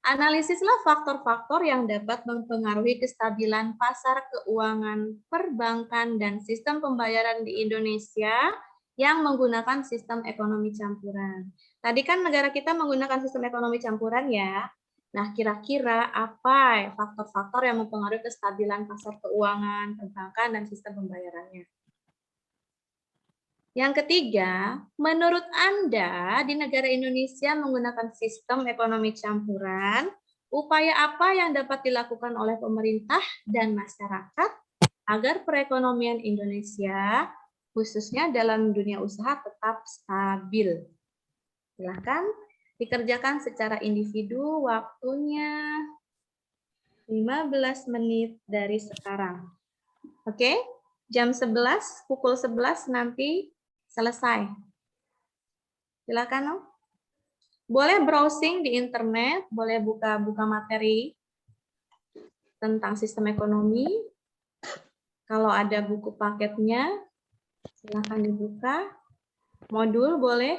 analisislah faktor-faktor yang dapat mempengaruhi kestabilan pasar keuangan perbankan dan sistem pembayaran di Indonesia yang menggunakan sistem ekonomi campuran. Tadi kan negara kita menggunakan sistem ekonomi campuran ya. Nah, kira-kira apa faktor-faktor yang mempengaruhi kestabilan pasar keuangan perbankan dan sistem pembayarannya? Yang ketiga, menurut Anda di negara Indonesia menggunakan sistem ekonomi campuran, upaya apa yang dapat dilakukan oleh pemerintah dan masyarakat agar perekonomian Indonesia, khususnya dalam dunia usaha, tetap stabil? Silakan dikerjakan secara individu, waktunya 15 menit dari sekarang. Oke, jam 11, pukul 11 nanti selesai. Silakan, Om. Boleh browsing di internet, boleh buka-buka materi tentang sistem ekonomi. Kalau ada buku paketnya, silakan dibuka. Modul boleh.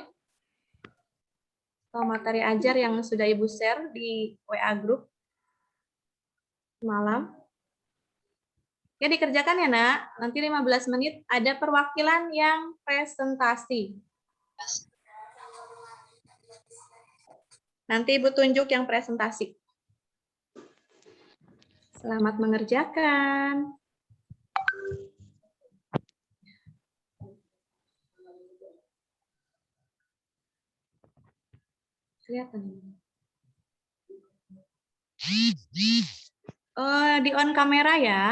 Atau materi ajar yang sudah Ibu share di WA group malam. Ya, dikerjakan ya, Nak. Nanti 15 menit ada perwakilan yang presentasi. Nanti Ibu tunjuk yang presentasi. Selamat mengerjakan. Kelihatan. Di on kamera ya.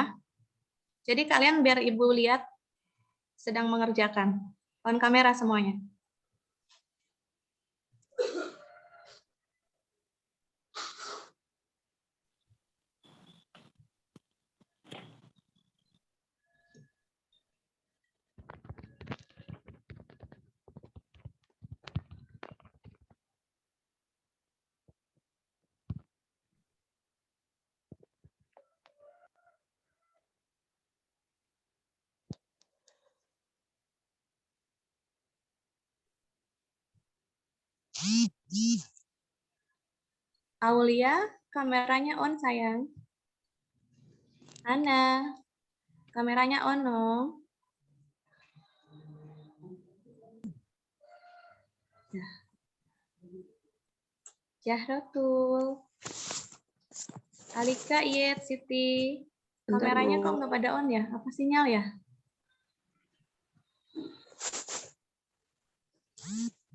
Jadi kalian biar Ibu lihat sedang mengerjakan. On kamera semuanya. Aulia, kameranya on sayang. Ana, kameranya on dong. Jahratul, Alika, Iyet, Siti, kameranya kok nggak pada on ya? Apa sinyal ya?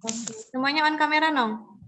Oke, semuanya on kamera dong.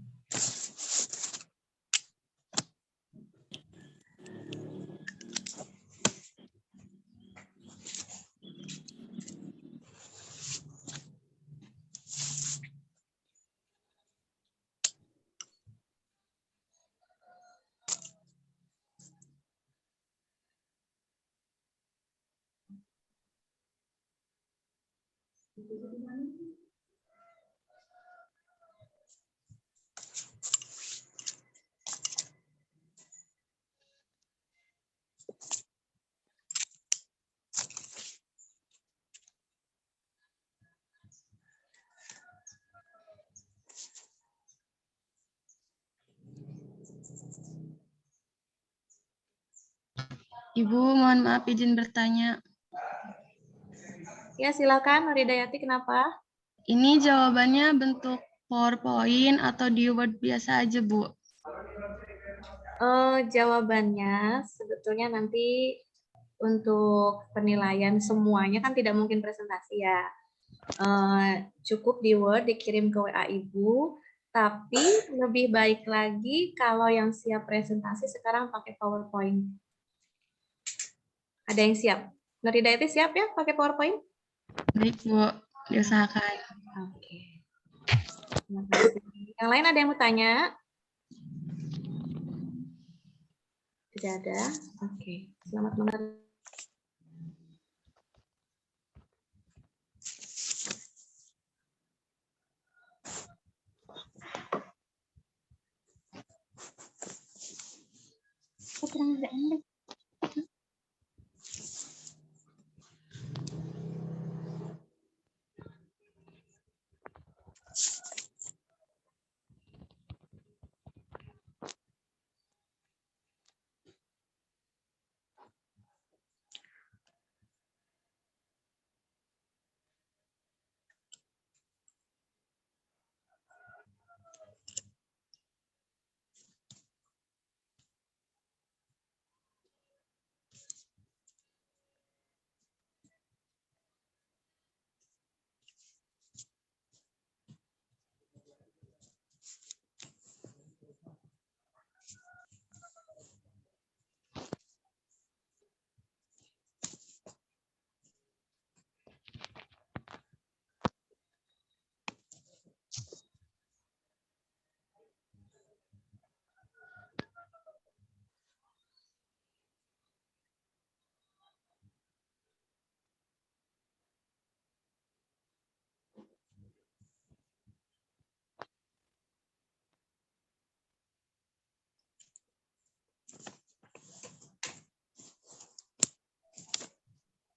Ibu, mohon maaf izin bertanya. Ya, silakan Nuridayati, kenapa? Ini jawabannya bentuk PowerPoint atau di Word biasa aja, Bu? Jawabannya sebetulnya nanti untuk penilaian semuanya kan tidak mungkin presentasi ya. Cukup di Word dikirim ke WA Ibu, tapi lebih baik lagi kalau yang siap presentasi sekarang pakai PowerPoint. Ada yang siap? Nuridayati siap ya pakai PowerPoint? Baik, Bu. Diusahakan. Oke. Terima kasih. Yang lain ada yang mau tanya? Tidak ada? Oke. Selamat mengerti.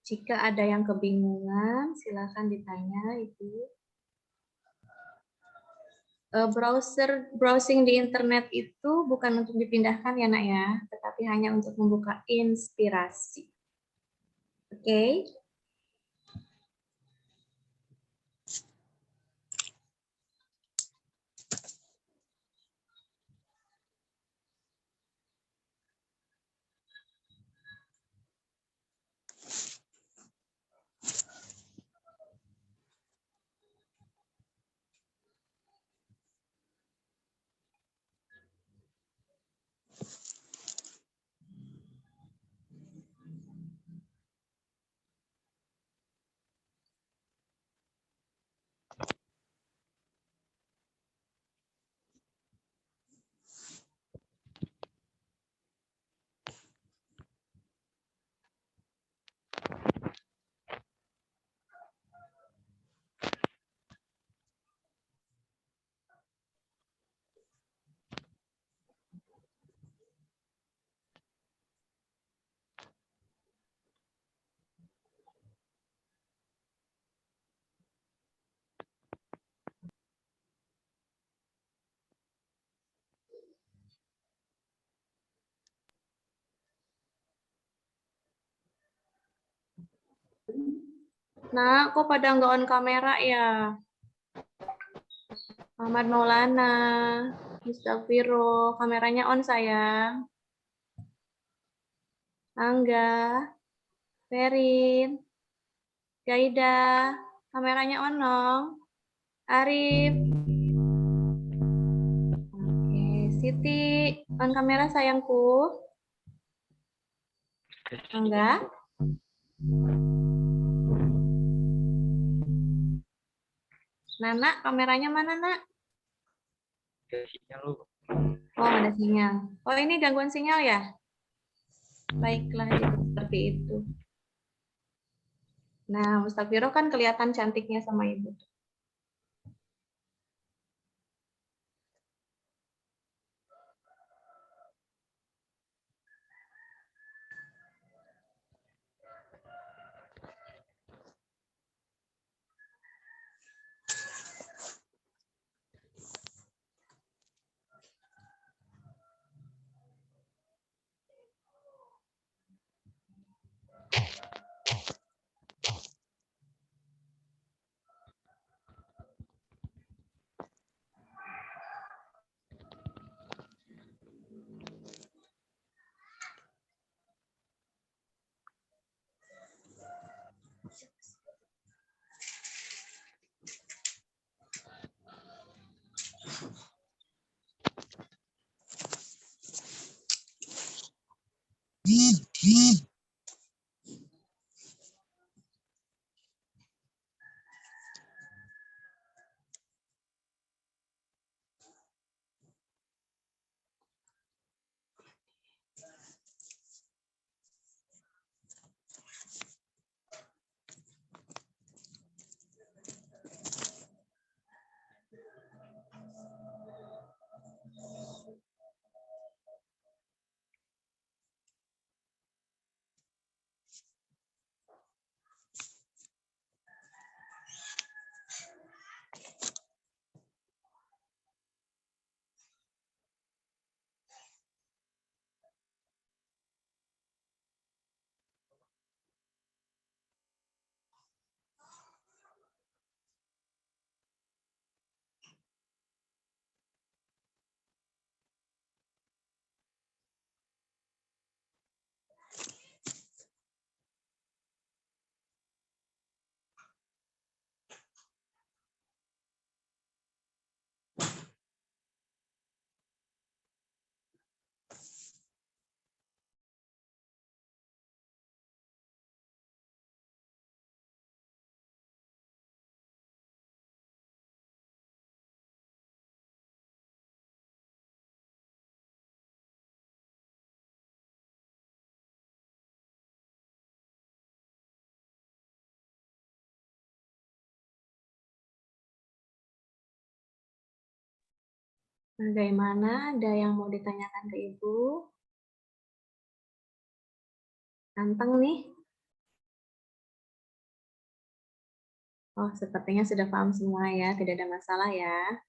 Jika ada yang kebingungan, silakan ditanya, Ibu. Browsing di internet itu bukan untuk dipindahkan ya, Nak ya, tetapi hanya untuk membuka inspirasi. Oke? Nah, kok pada nggak on kamera ya? Ahmad Maulana, Mustafiro, kameranya on sayang. Angga, Ferin, Gaida, kameranya on dong. Arif. Oke, Siti, on kamera sayangku. Angga. Nana, kameranya mana, Nak? Oh, ada sinyal. Oh, ini gangguan sinyal ya? Baiklah, jadi seperti itu. Nah, Mustafiro kan kelihatan cantiknya sama Ibu. Bagaimana? Ada yang mau ditanyakan ke Ibu? Anteng nih. Oh, sepertinya sudah paham semua ya, tidak ada masalah ya.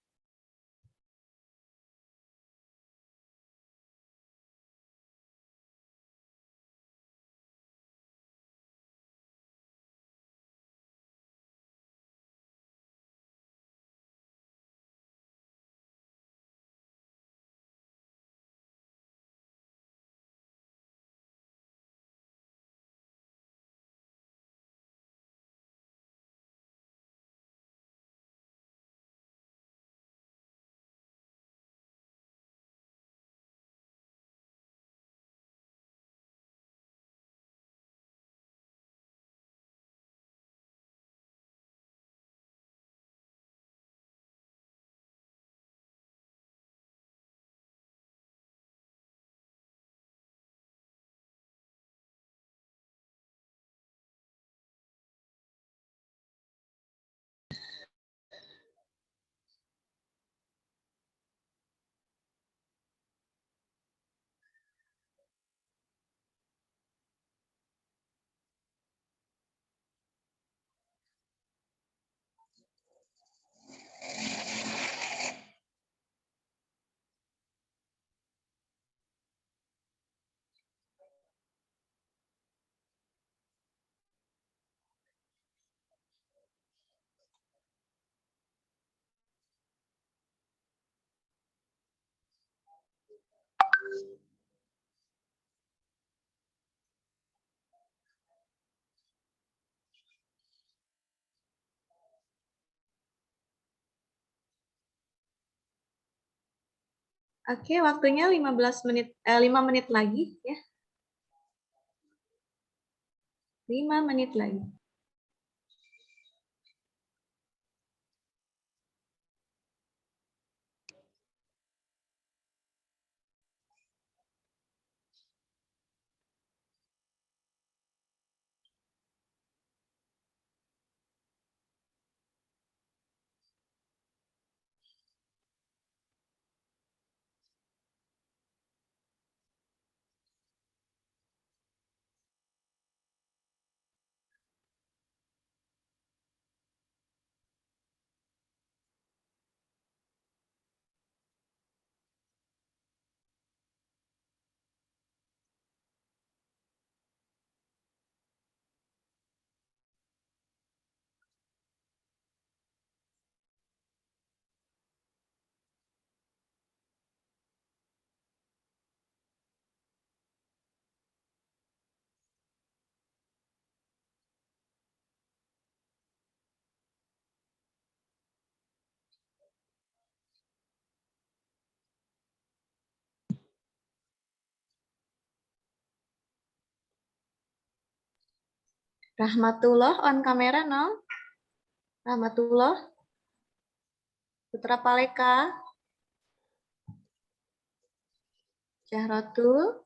Oke, waktunya 5 menit lagi ya. 5 menit lagi. Rahmatullah on kamera, no? Rahmatullah. Putra Paleka. Syahrotul.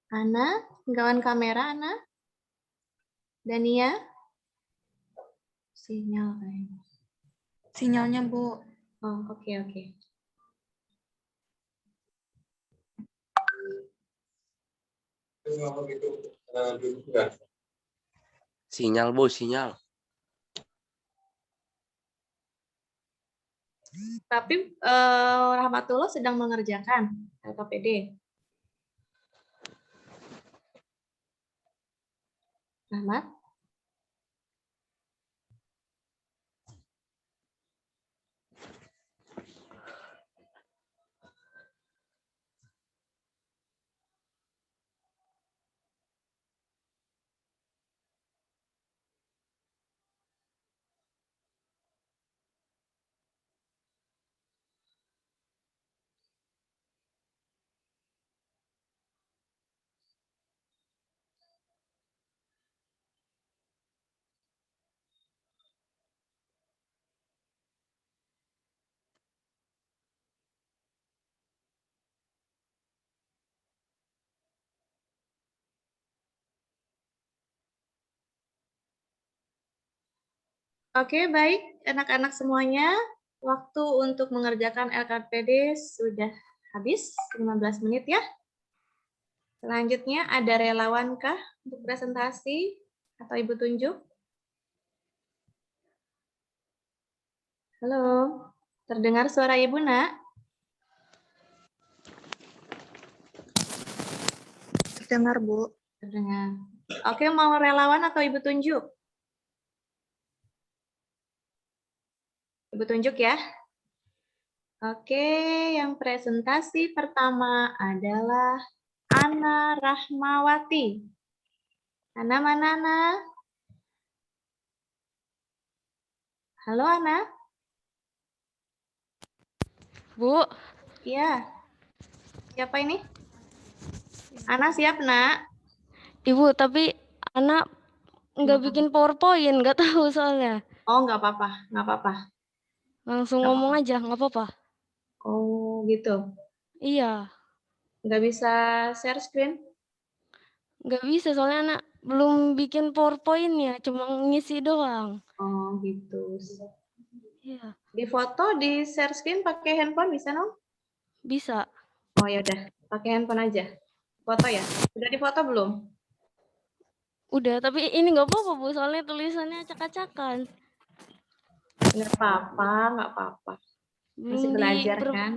Ana, kawan kamera Ana. Dania. Sinyal kayaknya. Sinyalnya, Bu. Oh, oke, oke. Sinyal, Bu, sinyal. Tapi Rahmatullah sedang mengerjakan LKPD. Rahmat? Oke, baik anak-anak semuanya. Waktu untuk mengerjakan LKPD sudah habis, 15 menit ya. Selanjutnya ada relawankah untuk presentasi atau Ibu tunjuk? Halo, terdengar suara Ibu, Nak? Terdengar, Bu. Terdengar. Oke, mau relawan atau Ibu tunjuk? Ibu tunjuk ya. Oke, yang presentasi pertama adalah Ana Rahmawati. Ana mana, Ana? Halo, Ana. Bu, Iya. Siapa ini? Ana siap, Nak? Ibu, tapi anak nggak bikin PowerPoint, nggak tahu soalnya. Oh, nggak apa-apa, nggak apa-apa. Langsung Nggak ngomong apa-apa. aja, nggak apa-apa. Oh, gitu. Iya, Nggak bisa share screen? nggak bisa soalnya anak belum bikin PowerPoint ya, cuma ngisi doang. Oh, gitu. Iya, Di foto, di share screen pakai handphone bisa, no? bisa. Oh, ya udah, pakai handphone aja. Foto ya? Udah difoto belum? Udah, tapi ini nggak apa-apa, Bu, soalnya tulisannya acak-acakan. Nggak apa-apa, nggak apa-apa. Masih Belum belajar kan?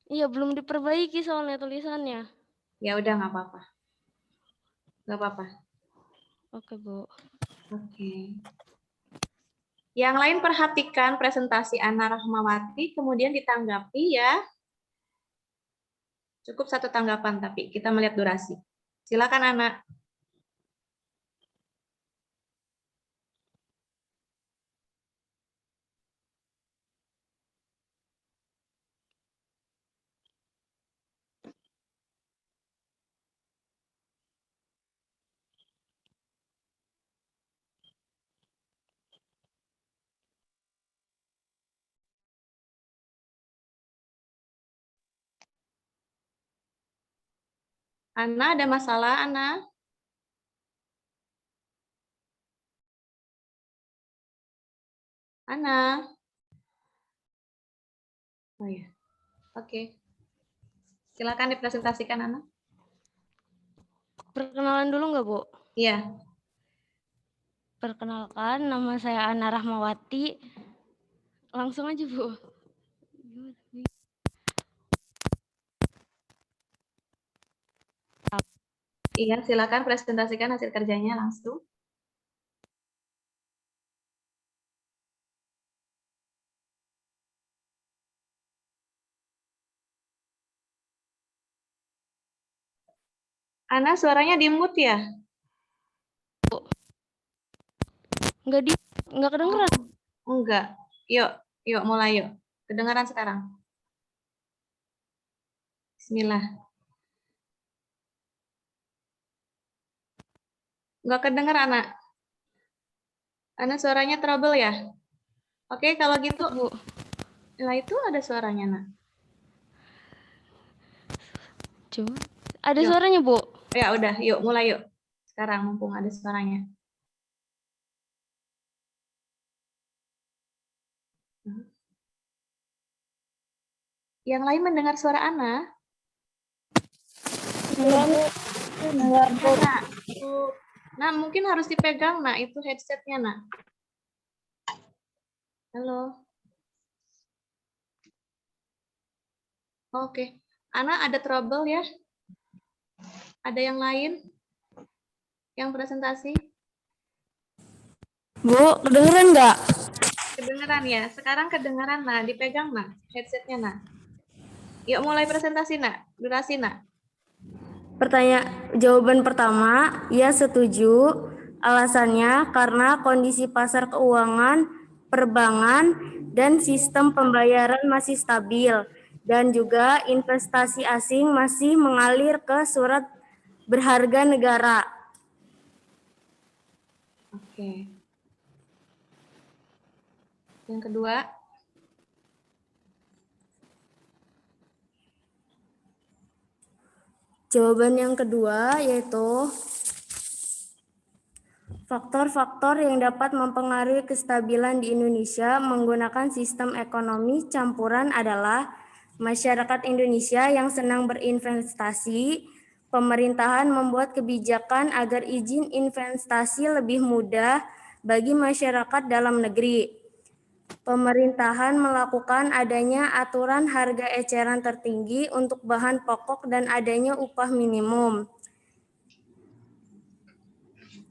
Iya, belum diperbaiki soalnya tulisannya. Ya udah, nggak apa-apa. Nggak apa-apa. Oke, Bu. Oke. Yang lain perhatikan presentasi Ana Rahmawati, kemudian ditanggapi ya. Cukup satu tanggapan, tapi kita melihat durasi. Silakan, Ana. Ana, ada masalah, Ana? Ana? Oh ya, oke. Silakan dipresentasikan, Ana. Perkenalan dulu nggak, Bu? Iya. Perkenalkan, nama saya Ana Rahmawati. Langsung aja, Bu. Iya, silakan presentasikan hasil kerjanya langsung. Ana, suaranya di-mute ya? Nggak kedengeran. Enggak. Yuk, mulai yuk. Kedengaran sekarang. Bismillah. Enggak kedengar, Ana. Ana suaranya trouble ya? Oke, kalau gitu. Bu. Nah, itu ada suaranya, Nak. Coba. Ada Yuk. suaranya, Bu? Ya udah, yuk mulai yuk. Sekarang mumpung ada suaranya. Yang lain mendengar suara Ana? Enggak, Bu. Nah, mungkin harus dipegang, nah, itu headsetnya, nah. Halo. Oke. Ana ada trouble ya? Ada yang lain? Yang presentasi? Bu, kedengeran nggak? Kedengeran ya? Sekarang kedengeran, nah. Dipegang, nah. Headsetnya, nah. Yuk mulai presentasi, nah. Durasi, nah. Jawaban pertama, ya setuju. Alasannya karena kondisi pasar keuangan, perbankan, dan sistem pembayaran masih stabil. Dan juga investasi asing masih mengalir ke surat berharga negara. Oke. Yang kedua. Jawaban yang kedua yaitu faktor-faktor yang dapat mempengaruhi kestabilan di Indonesia menggunakan sistem ekonomi campuran adalah masyarakat Indonesia yang senang berinvestasi, pemerintahan membuat kebijakan agar izin investasi lebih mudah bagi masyarakat dalam negeri. Pemerintahan melakukan adanya aturan harga eceran tertinggi untuk bahan pokok dan adanya upah minimum.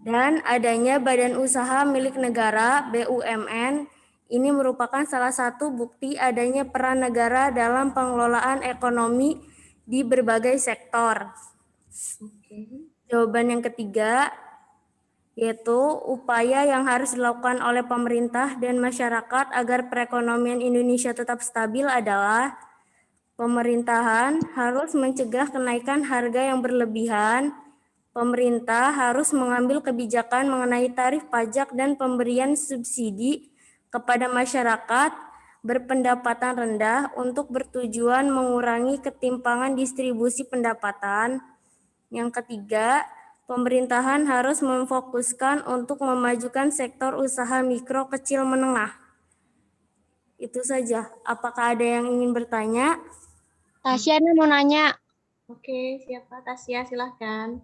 Dan adanya badan usaha milik negara BUMN ini merupakan salah satu bukti adanya peran negara dalam pengelolaan ekonomi di berbagai sektor. Jawaban yang ketiga yaitu upaya yang harus dilakukan oleh pemerintah dan masyarakat agar perekonomian Indonesia tetap stabil adalah pemerintahan harus mencegah kenaikan harga yang berlebihan. Pemerintah harus mengambil kebijakan mengenai tarif pajak dan pemberian subsidi kepada masyarakat berpendapatan rendah untuk bertujuan mengurangi ketimpangan distribusi pendapatan. Yang ketiga, pemerintahan harus memfokuskan untuk memajukan sektor usaha mikro kecil menengah. Itu saja. Apakah ada yang ingin bertanya? Tasya mau nanya. Oke, siapa? Tasya, silahkan.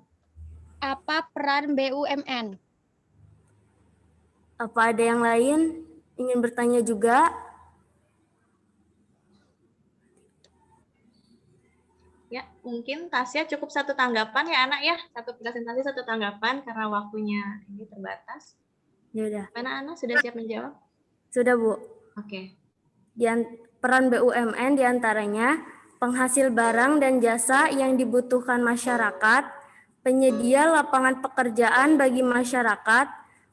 Apa peran BUMN? Apa ada yang lain ingin bertanya juga? Ya, mungkin Tasya cukup satu tanggapan ya anak ya. Satu presentasi, satu tanggapan karena waktunya ini terbatas. Ya udah. Mana Ana sudah siap menjawab? Sudah, Bu. Oke. Peran BUMN diantaranya penghasil barang dan jasa yang dibutuhkan masyarakat, penyedia lapangan pekerjaan bagi masyarakat,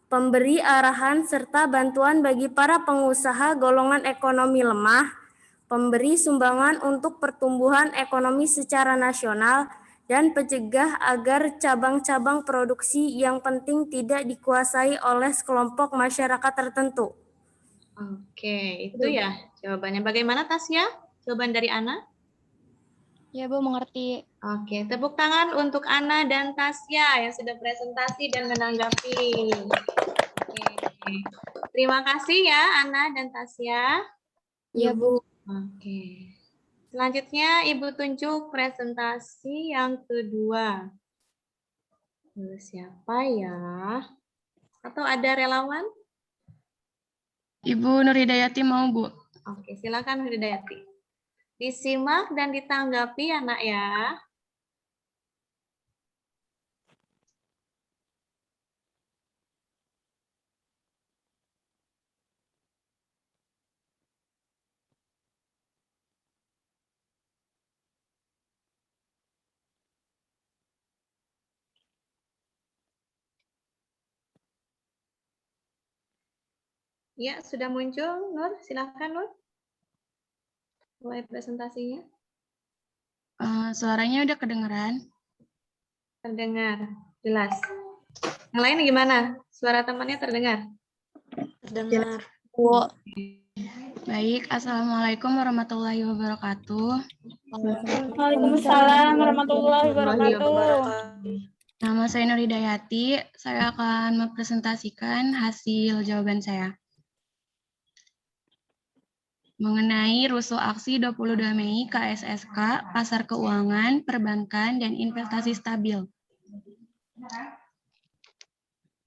pemberi arahan serta bantuan bagi para pengusaha golongan ekonomi lemah, pemberi sumbangan untuk pertumbuhan ekonomi secara nasional, dan pencegah agar cabang-cabang produksi yang penting tidak dikuasai oleh sekelompok masyarakat tertentu. Oke, itu ya jawabannya. Bagaimana Tasya? Jawaban dari Ana? Ya, Bu, mengerti. Oke, tepuk tangan untuk Ana dan Tasya yang sudah presentasi dan menanggapi. Oke. Terima kasih ya Ana dan Tasya. Ya, Bu. Oke. Selanjutnya Ibu tunjuk presentasi yang kedua. Siapa ya? Atau ada relawan? Ibu Nur Hidayati mau, Bu. Oke, silakan Nur Hidayati. Disimak dan ditanggapi ya, Nak ya. Ya, sudah muncul, Nur. Silakan, Nur. Mulai presentasinya. Suaranya udah kedengeran? Terdengar, jelas. Yang lain gimana? Suara temannya terdengar? Terdengar. Baik, Assalamualaikum warahmatullahi wabarakatuh. Waalaikumsalam warahmatullahi wabarakatuh. Nama saya Nur Hidayati, saya akan mempresentasikan hasil jawaban saya. mengenai rusuh aksi 22 Mei KSSK, Pasar Keuangan, Perbankan, dan Investasi Stabil.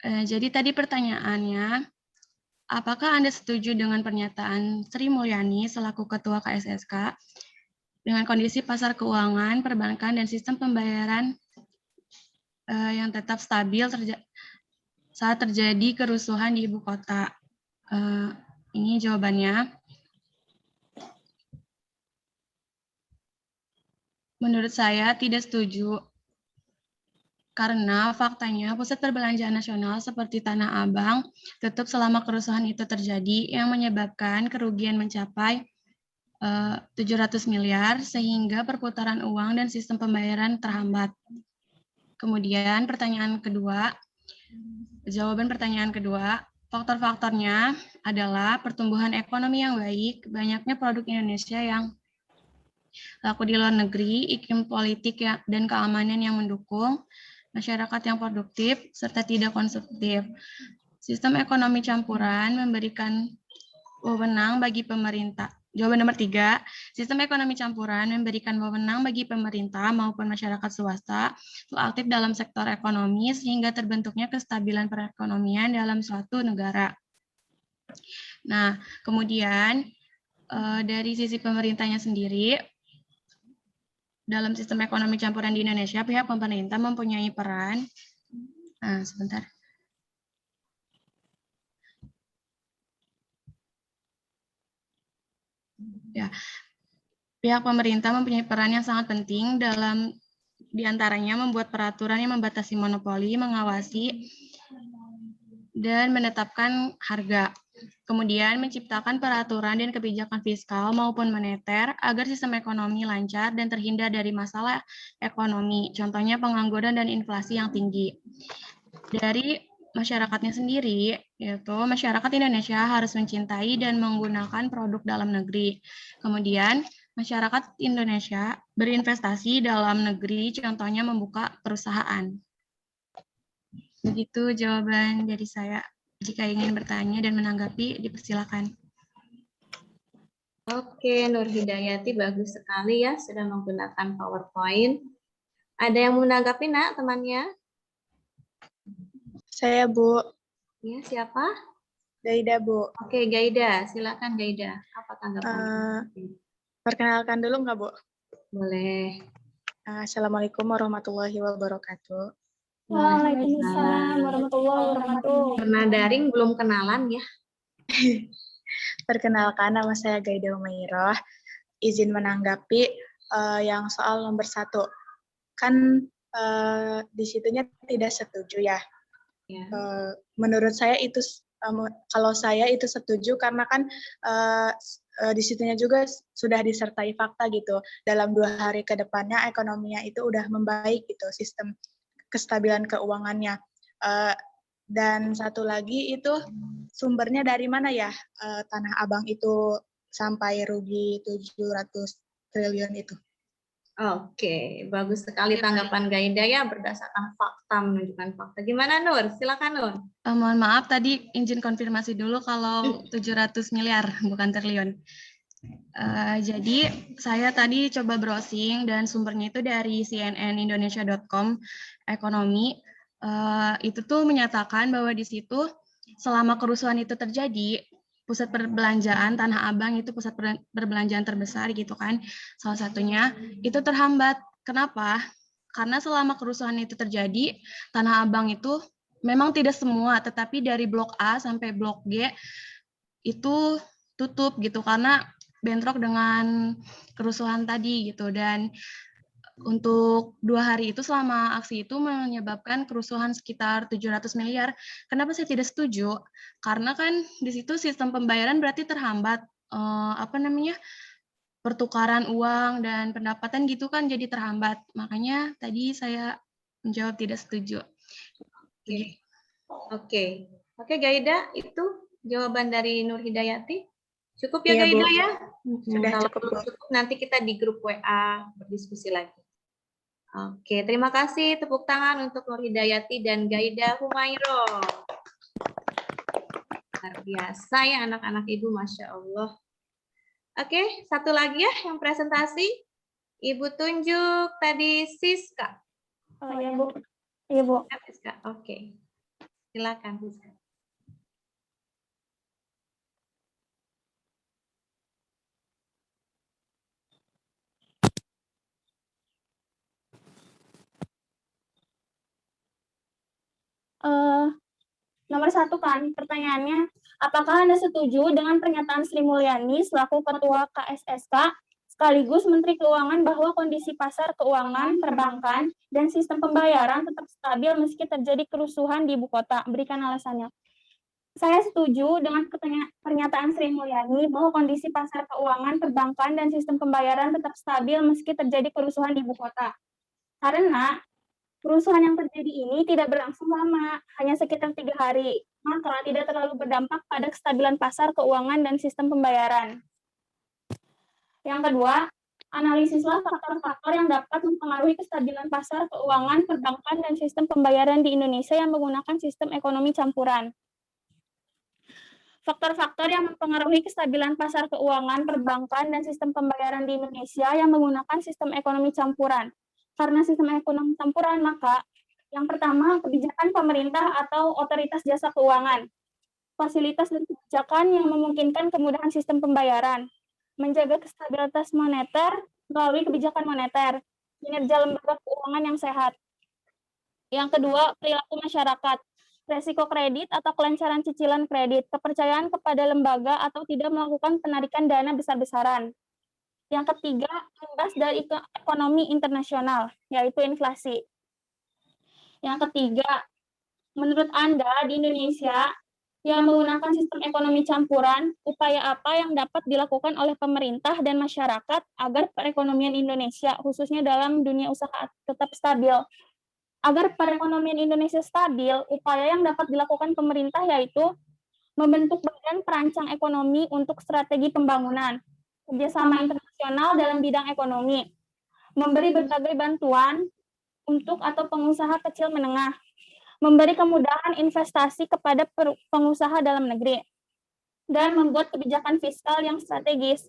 Jadi tadi pertanyaannya, apakah Anda setuju dengan pernyataan Sri Mulyani selaku Ketua KSSK dengan kondisi pasar keuangan, perbankan, dan sistem pembayaran yang tetap stabil saat terjadi kerusuhan di ibu kota? Ini jawabannya. Menurut saya tidak setuju. Karena faktanya pusat perbelanjaan nasional seperti Tanah Abang tutup selama kerusuhan itu terjadi yang menyebabkan kerugian mencapai 700 miliar sehingga perputaran uang dan sistem pembayaran terhambat. Kemudian jawaban pertanyaan kedua, faktor-faktornya adalah pertumbuhan ekonomi yang baik, banyaknya produk Indonesia yang laku di luar negeri, iklim politik dan keamanan yang mendukung, masyarakat yang produktif, serta tidak konsumtif. Sistem ekonomi campuran memberikan wewenang bagi pemerintah. Jawaban nomor 3, sistem ekonomi campuran memberikan wewenang bagi pemerintah maupun masyarakat swasta untuk aktif dalam sektor ekonomi sehingga terbentuknya kestabilan perekonomian dalam suatu negara. Nah, kemudian dari sisi pemerintahnya sendiri, dalam sistem ekonomi campuran di Indonesia, pihak pemerintah mempunyai peran. Sebentar. Ya, pihak pemerintah mempunyai peran yang sangat penting dalam diantaranya membuat peraturan yang membatasi monopoli, mengawasi, dan menetapkan harga. Kemudian menciptakan peraturan dan kebijakan fiskal maupun moneter agar sistem ekonomi lancar dan terhindar dari masalah ekonomi, contohnya pengangguran dan inflasi yang tinggi. Dari masyarakatnya sendiri, yaitu masyarakat Indonesia harus mencintai dan menggunakan produk dalam negeri. Kemudian masyarakat Indonesia berinvestasi dalam negeri, contohnya membuka perusahaan. Begitu jawaban dari saya. Jika ingin bertanya dan menanggapi, dipersilakan. Oke, Nur Hidayati bagus sekali ya, sudah menggunakan PowerPoint. Ada yang menanggapi, Nak, temannya? Saya, Bu. Ya, siapa? Gaida, Bu. Oke, Gaida. Silakan, Gaida. Apa tanggapan? Perkenalkan dulu nggak, Bu? Boleh. Assalamualaikum warahmatullahi wabarakatuh. Waalaikumsalam warahmatullahi wabarakatuh. Karena daring belum kenalan ya. Perkenalkan, nama saya Gaida Umairoh. Izin menanggapi yang soal nomor 1. Kan di situnya tidak setuju ya. Menurut saya itu, kalau saya itu setuju karena kan di situnya juga sudah disertai fakta gitu. Dalam 2 hari ke depannya ekonominya itu udah membaik gitu, sistem kestabilan keuangannya. Dan satu lagi itu sumbernya dari mana ya Tanah Abang itu sampai rugi 700 triliun itu. Oke, bagus sekali tanggapan Gaida ya, berdasarkan fakta, menunjukkan fakta. Gimana Nur? Silakan Nur. Mohon maaf, tadi izin konfirmasi dulu kalau 700 miliar, bukan triliun. Jadi saya tadi coba browsing dan sumbernya itu dari cnnindonesia.com ekonomi. Itu tuh menyatakan bahwa di situ selama kerusuhan itu terjadi, pusat perbelanjaan Tanah Abang itu pusat perbelanjaan terbesar gitu kan, salah satunya itu terhambat. Kenapa? Karena selama kerusuhan itu terjadi, Tanah Abang itu memang tidak semua, tetapi dari blok A sampai blok G itu tutup gitu karena bentrok dengan kerusuhan tadi gitu. Dan untuk 2 hari itu selama aksi itu menyebabkan kerusuhan sekitar 700 miliar. Kenapa saya tidak setuju? Karena kan di situ sistem pembayaran berarti terhambat. Pertukaran uang dan pendapatan gitu kan jadi terhambat. Makanya tadi saya menjawab tidak setuju. Oke, Gaida, itu jawaban dari Nur Hidayati. Cukup ya, Gaida ya? Sudah cukup. Nanti kita di grup WA berdiskusi lagi. Oke, terima kasih. Tepuk tangan untuk Nur Hidayati dan Gaida Humairoh. Luar biasa ya anak-anak Ibu, Masya Allah. Oke, satu lagi ya yang presentasi. Ibu tunjuk tadi Siska. Oh ya, Bu. Iya, Bu. Siska, oke. Silakan, Siska. Nomor 1 kan, pertanyaannya, apakah Anda setuju dengan pernyataan Sri Mulyani selaku Ketua KSSK sekaligus Menteri Keuangan bahwa kondisi pasar keuangan, perbankan, dan sistem pembayaran tetap stabil meski terjadi kerusuhan di ibu kota? Berikan alasannya. Saya setuju dengan pernyataan Sri Mulyani bahwa kondisi pasar keuangan, perbankan, dan sistem pembayaran tetap stabil meski terjadi kerusuhan di ibu kota. Karena kerusuhan yang terjadi ini tidak berlangsung lama, hanya sekitar 3 hari, maka tidak terlalu berdampak pada kestabilan pasar keuangan dan sistem pembayaran. Yang kedua, analisislah faktor-faktor yang dapat mempengaruhi kestabilan pasar keuangan, perbankan, dan sistem pembayaran di Indonesia yang menggunakan sistem ekonomi campuran. Faktor-faktor yang mempengaruhi kestabilan pasar keuangan, perbankan, dan sistem pembayaran di Indonesia yang menggunakan sistem ekonomi campuran. Karena sistem ekonomi campuran, maka yang pertama, kebijakan pemerintah atau otoritas jasa keuangan. Fasilitas dan kebijakan yang memungkinkan kemudahan sistem pembayaran. Menjaga stabilitas moneter melalui kebijakan moneter. Kinerja lembaga keuangan yang sehat. Yang kedua, perilaku masyarakat. Resiko kredit atau kelancaran cicilan kredit, kepercayaan kepada lembaga atau tidak melakukan penarikan dana besar-besaran. Yang ketiga, imbas dari ekonomi internasional, yaitu inflasi. Yang ketiga, menurut Anda di Indonesia yang menggunakan sistem ekonomi campuran, upaya apa yang dapat dilakukan oleh pemerintah dan masyarakat agar perekonomian Indonesia, khususnya dalam dunia usaha, tetap stabil? Agar perekonomian Indonesia stabil, upaya yang dapat dilakukan pemerintah yaitu membentuk badan perancang ekonomi untuk strategi pembangunan, kerjasama internasional dalam bidang ekonomi, memberi berbagai bantuan untuk atau pengusaha kecil menengah, memberi kemudahan investasi kepada pengusaha dalam negeri, dan membuat kebijakan fiskal yang strategis.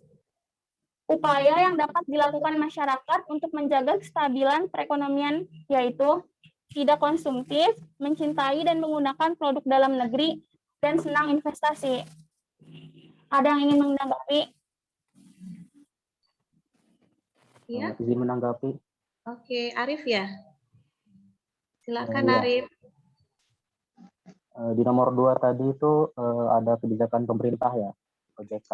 Upaya yang dapat dilakukan masyarakat untuk menjaga kestabilan perekonomian yaitu tidak konsumtif, mencintai dan menggunakan produk dalam negeri, dan senang investasi. Ada yang ingin menanggapi? Iya. Izin menanggapi. Oke, Arif ya. Silakan Iya. Arif. Di nomor 2 tadi itu ada kebijakan pemerintah ya, OJK.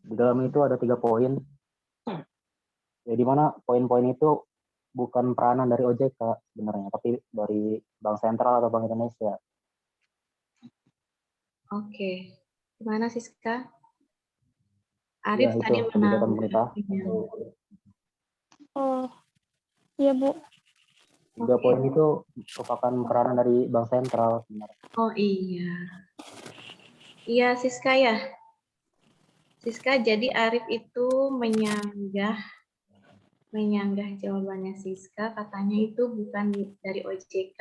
Di dalam itu ada 3 poin. Ya, di mana poin-poin itu bukan peranan dari OJK sebenarnya, tapi dari Bank Sentral atau Bank Indonesia. Oke. Gimana Siska? Ya, Arif itu tadi kebijakan pemerintah. Oh, iya Bu. 3 poin itu merupakan peranan dari Bank Sentral sebenarnya. Oh iya. Iya Siska ya. Siska, jadi Arif itu menyanggah jawabannya Siska, katanya itu bukan dari OJK,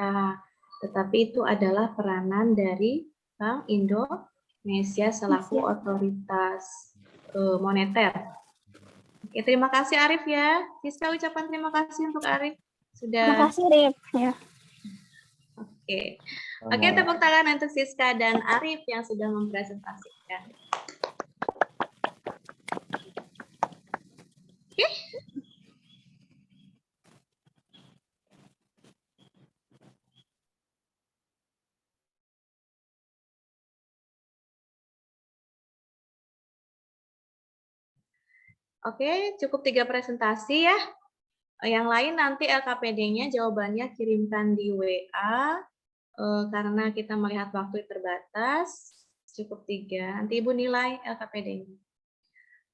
tetapi itu adalah peranan dari Bank Indonesia selaku otoritas moneter. Oke, terima kasih Arif ya. Siska ucapan terima kasih untuk Arif. Terima kasih Arif. Ya. Oke. Oke, tepuk tangan untuk Siska dan Arif yang sudah mempresentasikan. Oke. Oke, cukup 3 presentasi ya. Yang lain nanti LKPD-nya jawabannya kirimkan di WA, karena kita melihat waktu terbatas, cukup 3. Nanti Ibu nilai LKPD-nya.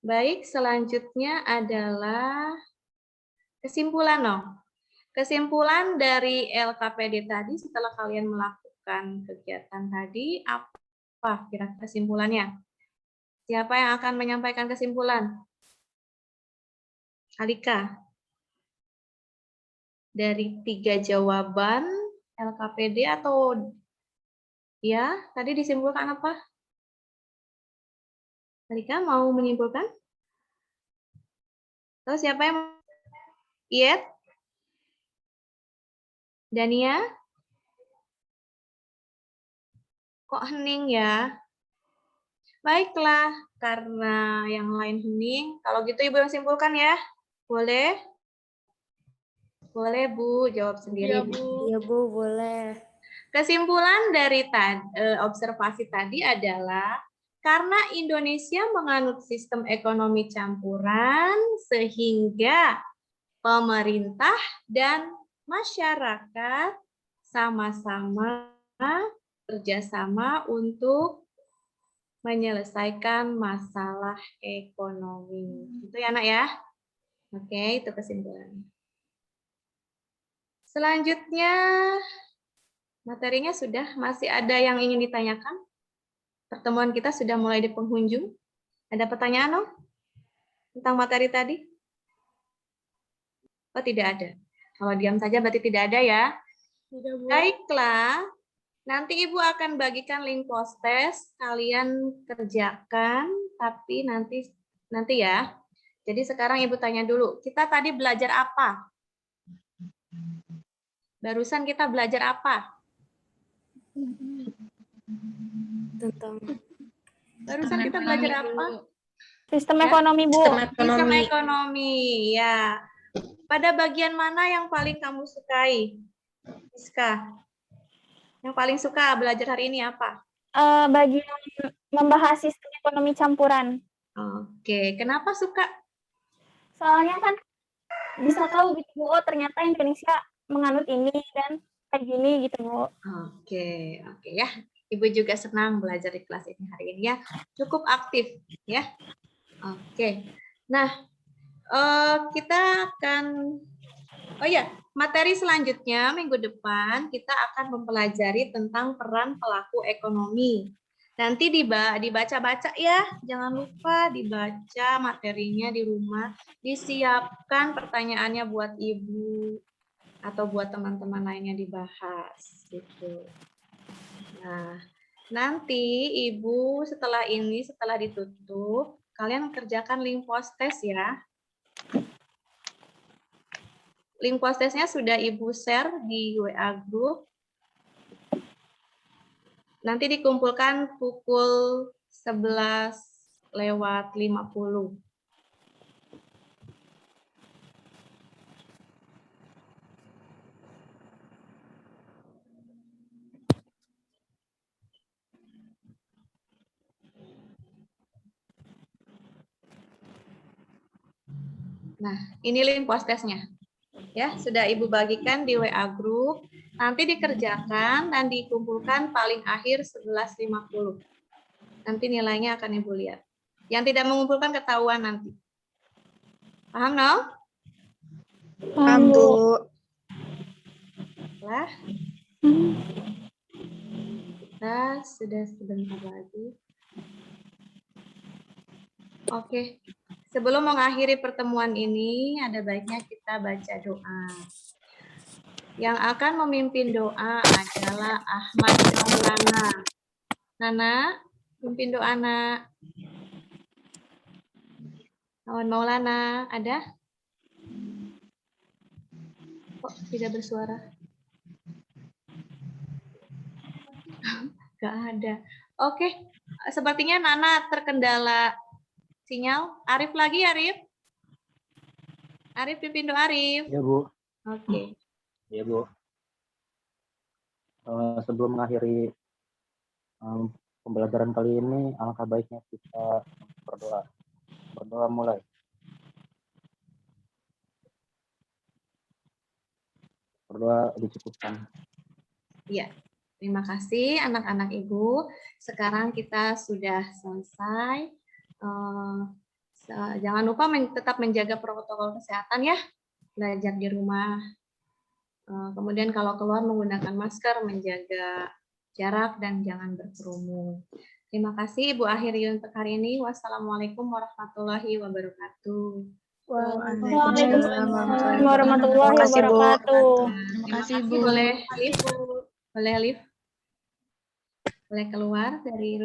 Baik, selanjutnya adalah kesimpulan. Kesimpulan dari LKPD tadi setelah kalian melakukan kegiatan tadi, apa kira-kira kesimpulannya? Siapa yang akan menyampaikan kesimpulan? Alika. Dari 3 jawaban LKPD atau ya, tadi disimpulkan apa? Rika mau menyimpulkan? Atau siapa yang Iyet? Dania? Kok hening ya? Baiklah, karena yang lain hening, kalau gitu Ibu yang simpulkan ya. Boleh? Boleh, Bu, jawab sendiri. Iya, Bu. Iya, Bu, boleh. Kesimpulan dari observasi tadi adalah karena Indonesia menganut sistem ekonomi campuran sehingga pemerintah dan masyarakat sama-sama kerjasama untuk menyelesaikan masalah ekonomi. Itu ya, Anak ya? Oke, itu kesimpulannya. Selanjutnya, materinya sudah, masih ada yang ingin ditanyakan? Pertemuan kita sudah mulai di penghujung. Ada pertanyaan, no? Tentang materi tadi? Oh, tidak ada. Kalau diam saja berarti tidak ada ya. Tidak, Bu. Baiklah, nanti Ibu akan bagikan link post-test, kalian kerjakan, tapi nanti ya. Jadi sekarang Ibu tanya dulu, kita tadi belajar apa? Barusan kita belajar apa? Barusan kita belajar apa? Sistem Ya? ekonomi, Bu. Sistem ekonomi, ya. Pada bagian mana yang paling kamu sukai, Iska? Yang paling suka belajar hari ini apa? Bagian membahas sistem ekonomi campuran. Oke, kenapa suka? Soalnya kan bisa tahu gitu, Bu, oh ternyata Indonesia menganut ini dan kayak gini gitu, Bu. Oke ya. Ibu juga senang belajar di kelas ini hari ini ya. Cukup aktif ya. Oke. Nah, kita akan materi selanjutnya minggu depan kita akan mempelajari tentang peran pelaku ekonomi. Nanti dibaca-baca ya, jangan lupa dibaca materinya di rumah, disiapkan pertanyaannya buat Ibu atau buat teman-teman lainnya dibahas gitu. Nah, nanti Ibu setelah ditutup, kalian kerjakan link post-test ya. Link post-testnya sudah Ibu share di WA group. Nanti dikumpulkan pukul 11:50. Nah, ini link post-testnya. Ya, sudah Ibu bagikan di WA group. Nanti dikerjakan dan dikumpulkan paling akhir 11:50. Nanti nilainya akan Ibu lihat. Yang tidak mengumpulkan ketahuan nanti. Paham, no? Paham, Bu. Lah. Kita sudah sebentar lagi. Oke. Sebelum mengakhiri pertemuan ini, ada baiknya kita baca doa. Yang akan memimpin doa adalah Ahmad Maulana. Nana, pimpin doa, Nak. Ahmad Maulana, ada? Kok tidak bersuara? Gak ada. Oke, sepertinya Nana terkendala sinyal. Arif lagi, Arif. Arif, pimpin doa, Arif. Ya, Bu. Oke. Ya, Bu. Sebelum mengakhiri pembelajaran kali ini, alangkah baiknya kita berdoa. Berdoa mulai. Berdoa dicukupkan. Iya. Terima kasih anak-anak Ibu. Sekarang kita sudah selesai. Jangan lupa tetap menjaga protokol kesehatan ya. Belajar di rumah. Kemudian kalau keluar menggunakan masker, menjaga jarak dan jangan berkerumun. Terima kasih Ibu akhiri untuk hari ini. Wassalamualaikum warahmatullahi wabarakatuh. Waalaikumsalam warahmatullahi wabarakatuh. Terima kasih, Bu. Boleh Alif? Boleh Alif? Boleh keluar dari